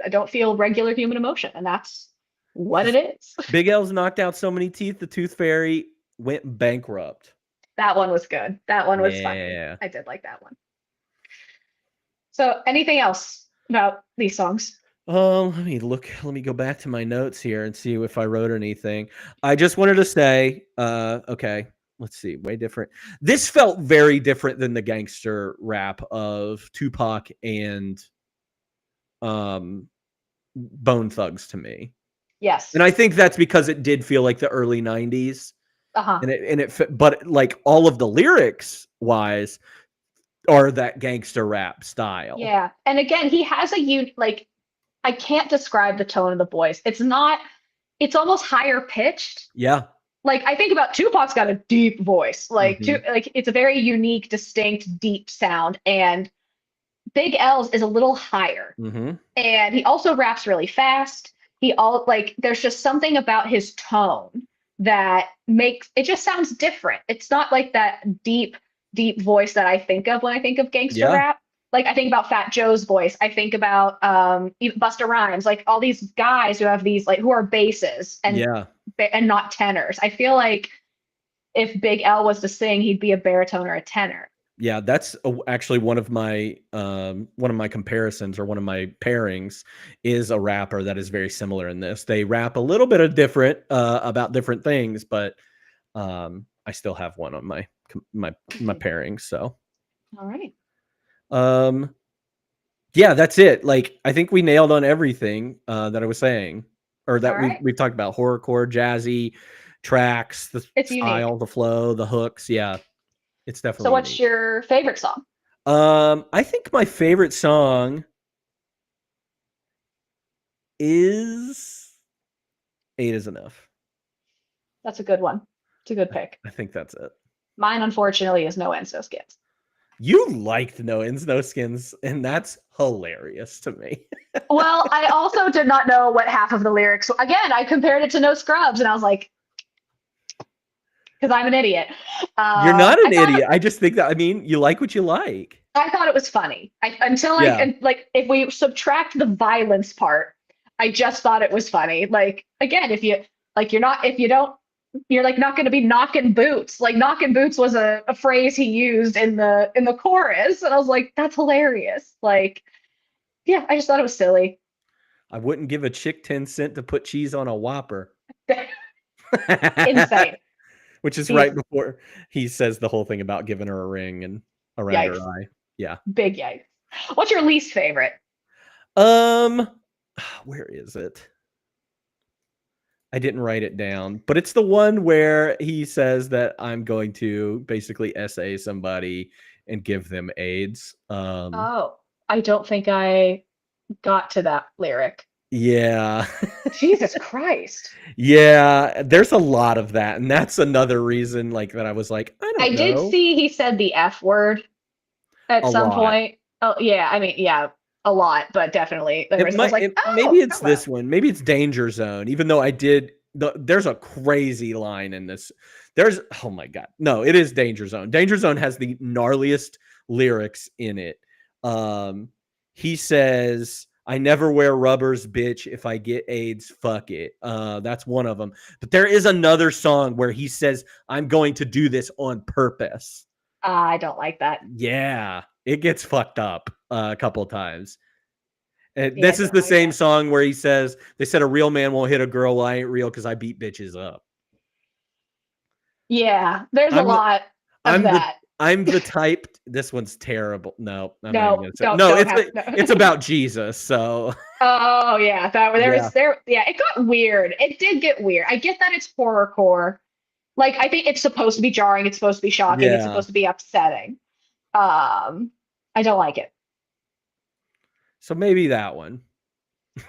I don't feel regular human emotion, and that's what it is. Big L's knocked out so many teeth. The Tooth Fairy went bankrupt. That one was good. That one was funny. I did like that one. So, anything else about these songs? Let me look. Let me go back to my notes here and see if I wrote anything. I just wanted to say, okay, let's see. Way different. This felt very different than the gangster rap of Tupac and um, Bone Thugs to me. Yes. And I think that's because it did feel like the early 90s. Uh-huh. But like all of the lyrics wise are that gangster rap style. Yeah. And again, he has like, I can't describe the tone of the voice. It's almost higher pitched. Yeah. Like I think about Tupac's got a deep voice. Like Mhm. like it's a very unique, distinct, deep sound. And Big L's is a little higher. Mm-hmm. And he also raps really fast. There's just something about his tone that makes it just sounds different. It's not like that deep, deep voice that I think of when I think of gangster Yeah. rap. Like I think about Fat Joe's voice. I think about even Busta Rhymes, like all these guys who have these like who are basses and Yeah. and not tenors. I feel like if Big L was to sing, he'd be a baritone or a tenor. Yeah, that's actually one of my comparisons or one of my pairings is a rapper that is very similar in this. They rap a little bit of different about different things, but I still have one on my pairings. So, All right. yeah, that's it. Like I think we nailed on everything that I was saying, or that All right. we've talked about: horrorcore, jazzy tracks, the It's style, unique. the flow, the hooks. Yeah, it's definitely. So what's unique. your favorite song? I think my favorite song is 8 Is Enough. That's a good one. It's a good pick. I think that's it. Mine, unfortunately, is No Ends, No Skins. You liked No Ends, No Skins, and that's hilarious to me. Well, I also did not know what half of the lyrics. Again, I compared it to No Scrubs, and I was like, because I'm an idiot. You're not an I thought idiot. I just think that, I mean, you like what you like. I thought it was funny. Yeah. Like if we subtract the violence part, I just thought it was funny. Like again, if you like, you're like not going to be knocking boots. Like knocking boots was a phrase he used in the chorus, and I was like, that's hilarious. Like, yeah, I just thought it was silly. I wouldn't give a chick 10 cent to put cheese on a Whopper. Insane. Which is He's- right before he says the whole thing about giving her a ring and around Yikes. her eye. Yeah. Big yikes. What's your least favorite? Where is it? I didn't write it down, but it's the one where he says that I'm going to basically essay somebody and give them AIDS. Oh, I don't think I got to that lyric. Yeah. Jesus Christ. Yeah, there's a lot of that, and that's another reason like that I was like, I don't I know. did see he said the F word at A some lot. point. Oh, yeah. I mean, yeah, a lot, but definitely. I was like, oh, maybe it's hello. this one. Maybe it's Danger Zone, even though there's a crazy line in this. Oh my God. No, it is Danger Zone. Danger Zone has the gnarliest lyrics in it. He says, I never wear rubbers, bitch. If I get AIDS, fuck it. That's one of them. But there is another song where he says, I'm going to do this on purpose. I don't like that. Yeah, it gets fucked up a couple of times. And Yeah, this I is don't the like same that. song where he says, they said a real man won't hit a girl. Well, I ain't real because I beat bitches up. Yeah, there's a I'm the, lot of I'm the that. I'm the type. This one's terrible. No, I'm not No, even gonna say. don't, No, don't it's have, no. it's about Jesus. So Oh yeah, Yeah. yeah, it got weird. It did get weird. I get that it's horrorcore. Like I think it's supposed to be jarring, it's supposed to be shocking, it's Yeah. supposed to be upsetting. I don't like it. so maybe that one.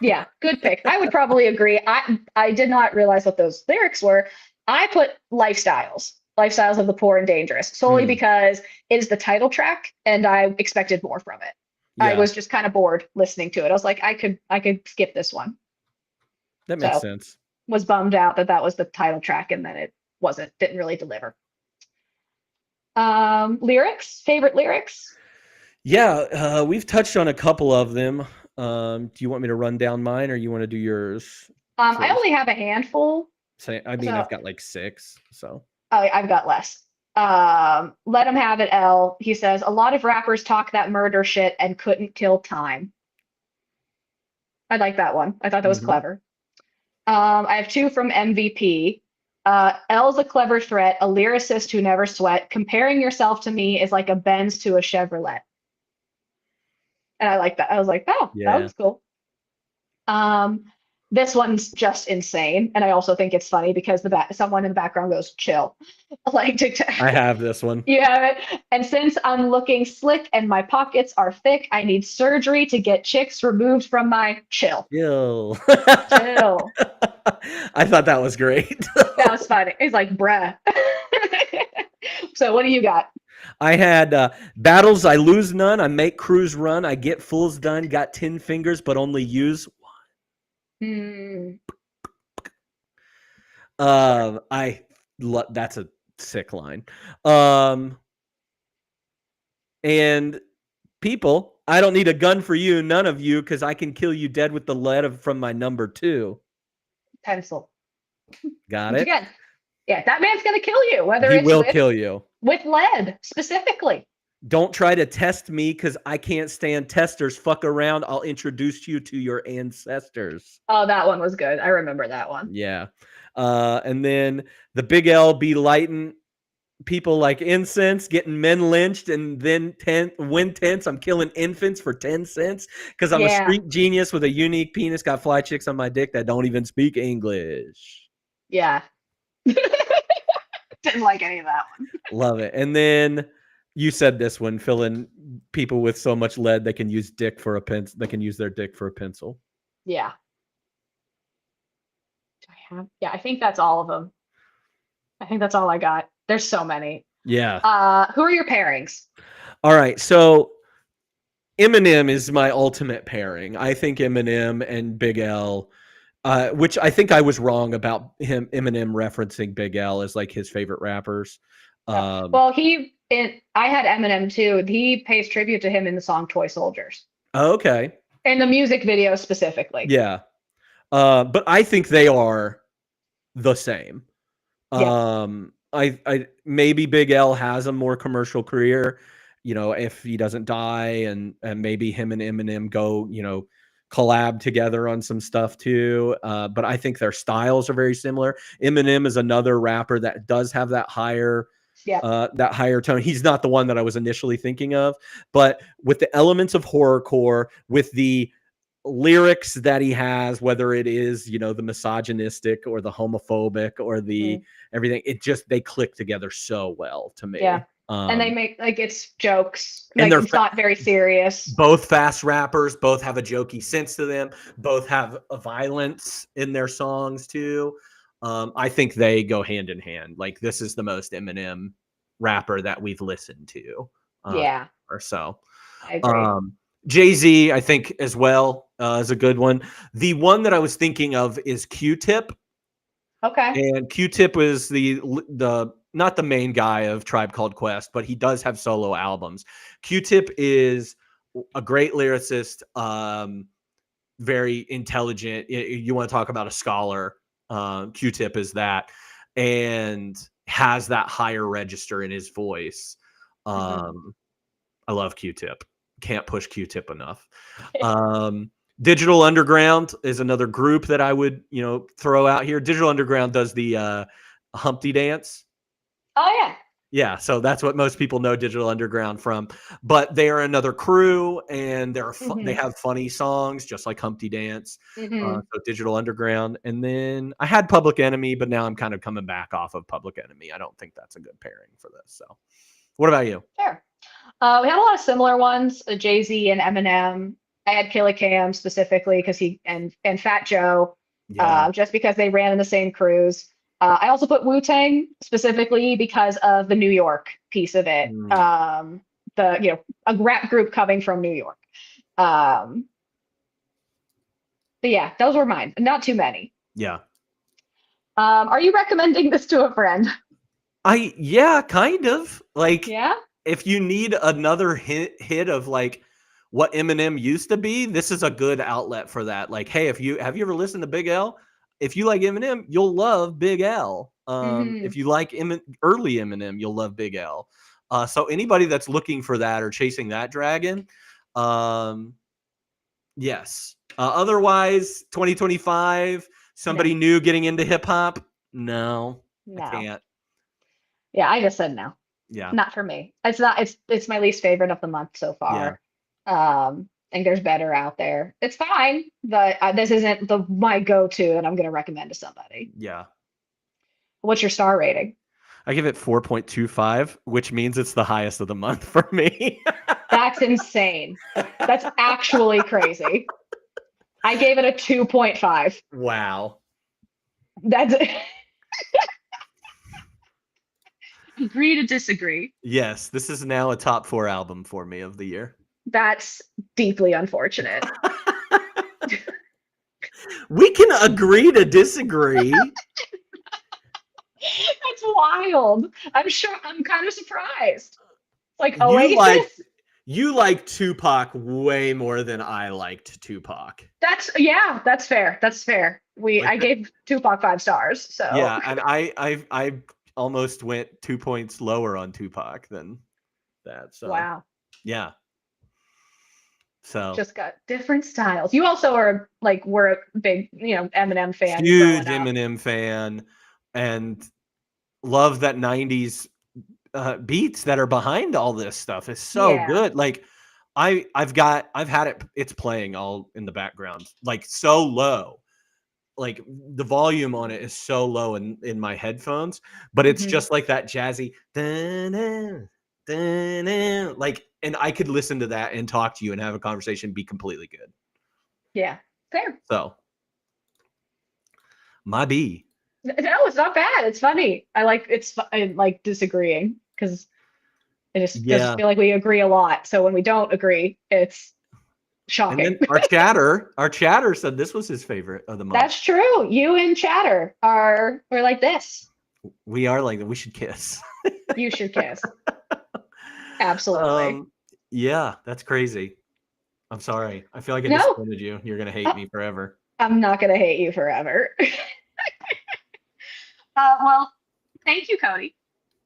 Yeah, good pick. I would probably agree. I did not realize what those lyrics were. I put lifestyles of the poor and dangerous, solely Hmm. because it is the title track, and I expected more from it. I Yeah, was just kind of bored listening to it. I was like, I could skip this one. that makes So sense. was bummed out that that was the title track, and then it didn't really deliver. Favorite lyrics. Yeah, we've touched on a couple of them. Do you want me to run down mine, or you want to do yours? I First? only have a handful. I mean, So I've got like 6. So I've got less. Let him have it, L. He says, a lot of rappers talk that murder shit and couldn't kill time. I like that one. I thought that was Mhm. clever. I have two from MVP. L's a clever threat, a lyricist who never sweat. Comparing yourself to me is like a Benz to a Chevrolet. And I like that. I was like, oh, that Yeah. was cool. Um, this one's just insane, and I also think it's funny because someone in the background goes, "Chill," like I have this one. you have it. And since I'm looking slick and my pockets are thick, I need surgery to get chicks removed from my chill. Ew. Chill. I thought that was great. That was funny. It's like, bruh. So what do you got? I had battles, I lose none. I make crews run. I get fools done. Got 10 fingers, but only use. Hmm. That's a sick line. And people, I don't need a gun for you, none of you, because I can kill you dead with the lead from my number 2. Pencil. Got Once it? again, yeah, that man's gonna kill you, whether He it's will kill you. with lead specifically. Don't try to test me because I can't stand testers. Fuck around. I'll introduce you to your ancestors. Oh, that one was good. I remember that one. Yeah. And then the Big L be lighting people like incense, getting men lynched, and then win tents. I'm killing infants for 10 cents because I'm a Yeah. street genius with a unique penis. Got fly chicks on my dick that don't even speak English. Yeah. Didn't like any of that one. Love it. And then you said this one, filling people with so much lead they can use dick for a pencil. They can use their dick for a pencil. Yeah. Do I have? Yeah, I think that's all of them. I think that's all I got. There's so many. Yeah. Who are your pairings? All right. So Eminem is my ultimate pairing. I think Eminem and Big L, which I think I was wrong about Eminem referencing Big L as like his favorite rappers. Well, I had Eminem too. He pays tribute to him in the song Toy Soldiers. Okay. In the music video specifically. Yeah. But I think they are the same. Yeah. I maybe Big L has a more commercial career, if he doesn't die, and maybe him and Eminem go, collab together on some stuff too. But I think their styles are very similar. Eminem is another rapper that does have that higher tone. He's not the one that I was initially thinking of, but with the elements of horrorcore, with the lyrics that he has, whether it is, the misogynistic or the homophobic or the everything, they click together so well to me. Yeah. And they make it's jokes. And it's not very serious. Both fast rappers, both have a jokey sense to them, both have a violence in their songs too. I think they go hand in hand. Like, this is the most Eminem rapper that we've listened to. Or so. I agree. Jay-Z, I think as well, is a good one. The one that I was thinking of is Q-Tip. Okay. And Q-Tip was the not the main guy of Tribe Called Quest, but he does have solo albums. Q-Tip is a great lyricist, very intelligent. You want to talk about a scholar, Q-Tip is that, and has that higher register in his voice. I love Q-Tip. Can't push Q-Tip enough. Digital Underground is another group that I would, throw out here. Digital Underground does the Humpty Dance. Oh, yeah. Yeah, so that's what most people know Digital Underground from. But they are another crew, and they have funny songs, just like Humpty Dance. So Digital Underground. And then I had Public Enemy, but now I'm kind of coming back off of Public Enemy. I don't think that's a good pairing for this. So what about you? Sure. We had a lot of similar ones, Jay-Z and Eminem. I had Killa Cam specifically because and Fat Joe, just because they ran in the same crews. I also put Wu-Tang specifically because of the New York piece of it. A rap group coming from New York. But yeah, those were mine. Not too many. Yeah. Are you recommending this to a friend? Yeah, kind of. Like, yeah. If you need another hit of like what Eminem used to be, this is a good outlet for that. Like, hey, have you ever listened to Big L? If you like Eminem, you'll love Big L. If you like early Eminem, you'll love Big L. So anybody that's looking for that or chasing that dragon, yes, Otherwise, 2025, somebody new getting into hip hop. No, I No. can't. Yeah, I just said no. Yeah. Not for me. It's not. It's my least favorite of the month so far. I think there's better out there. It's fine, but this isn't my go-to that I'm going to recommend to somebody. Yeah. What's your star rating? I give it 4.25, which means it's the highest of the month for me. That's insane. That's actually crazy. I gave it a 2.5. Wow. That's agree to disagree. Yes, this is now a top 4 album for me of the year. That's deeply unfortunate. We can agree to disagree. That's wild. I'm kind of surprised. Like You Oasis. You like Tupac way more than I liked Tupac. That's fair. That's fair. I gave Tupac 5 stars. So Yeah, and I almost went 2 points lower on Tupac than that. So wow. yeah. So Just got different styles. You also are we're a big, Eminem fan. huge growing up. Eminem fan, and love that 90s beats that are behind all this stuff. Is so Yeah. good. Like I've had it's playing all in the background, like so low. Like the volume on it is so low in my headphones, but it's Mhm. just like that jazzy dun-dun, dun-dun, like, and I could listen to that and talk to you and have a conversation, be completely good. Yeah. Fair. So my B. No, it's not bad. It's funny. I like disagreeing because I just feel like we agree a lot. So when we don't agree, it's shocking. And then our chatter said this was his favorite of the month. That's true. You and Chatter we're like this. We are like that. We should kiss. You should kiss. Absolutely. Yeah, that's crazy. I'm sorry. I feel like I No. disappointed you. You're gonna hate me forever. I'm not gonna hate you forever. Well, thank you, Cody,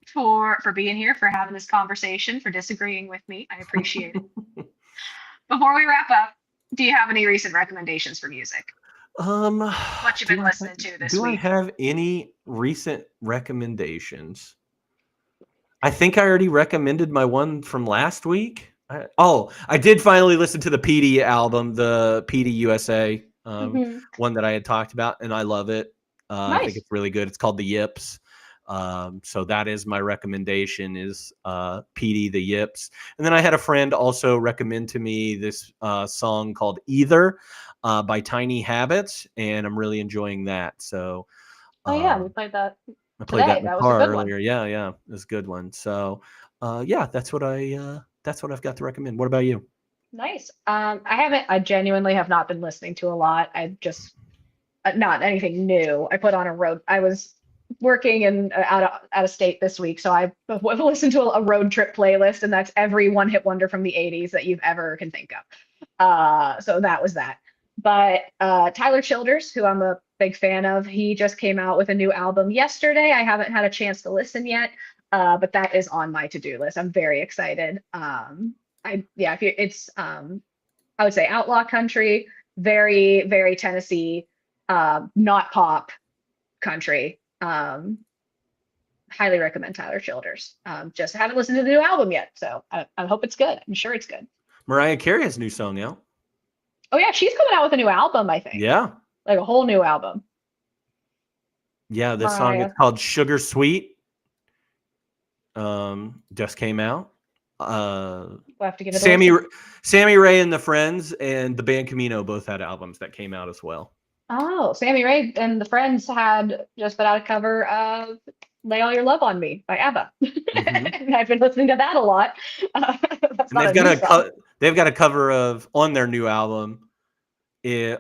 for being here, for having this conversation, for disagreeing with me. I appreciate it. Before we wrap up, do you have any recent recommendations for music? What you've been listening to this week? Do I have any recent recommendations? I think I already recommended my one from last week. I did finally listen to the PD album, the PD USA one that I had talked about, and I love it. Nice. I think it's really good. It's called The Yips. So that is my recommendation, is PD The Yips. And then I had a friend also recommend to me this song called Either by Tiny Habits, and I'm really enjoying that. So we played that. I played that in the That was car a good one. earlier. Yeah, it was a good one. So that's what I've got to recommend. What about you? Nice. I genuinely have not been listening to a lot. I just not anything new. I was working and out of state this week, so I listened to a road trip playlist, and that's every one hit wonder from the 80s that you've ever can think of. So that was that. But Tyler Childers, who I'm a big fan of, he just came out with a new album yesterday. I haven't had a chance to listen yet, but that is on my to-do list. I'm very excited. I would say outlaw country, very, very Tennessee, not pop country. Highly recommend Tyler Childers. Just haven't listened to the new album yet, so I hope it's good. I'm sure it's good. Mariah Carey has a new song out. Oh yeah, she's coming out with a new album, I think. Yeah. Like a whole new album. Yeah, this song is called Sugar Sweet. Just came out. We'll have to give it Sammy Ray and the Friends and the band Camino both had albums that came out as well. Oh, Sammy Ray and the Friends had just put out a cover of "Lay All Your Love on Me" by ABBA, and I've been listening to that a lot. They've got a cover of, on their new album,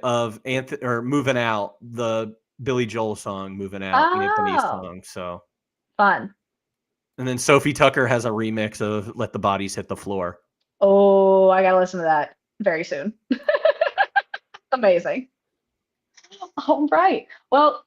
of "Moving Out," the Billy Joel song "Moving Out," Anthony's song. So fun. And then Sophie Tucker has a remix of "Let the Bodies Hit the Floor." Oh, I gotta listen to that very soon. Amazing. All right. Well,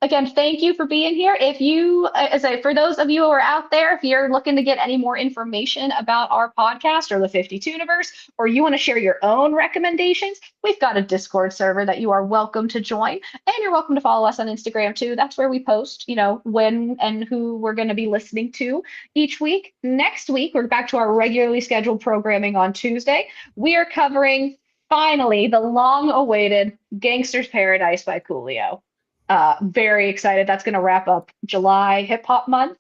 Again, thank you for being here. If you, as I, for those of you who are out there, if you're looking to get any more information about our podcast or the 52 universe, or you want to share your own recommendations, we've got a Discord server that you are welcome to join. And you're welcome to follow us on Instagram too. That's where we post, when and who we're going to be listening to each week. Next week, we're back to our regularly scheduled programming on Tuesday. We are covering finally the long-awaited Gangster's Paradise by Coolio. Very excited. That's going to wrap up July Hip Hop Month.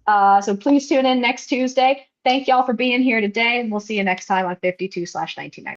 So please tune in next Tuesday. Thank y'all for being here today, and we'll see you next time on 52/1990.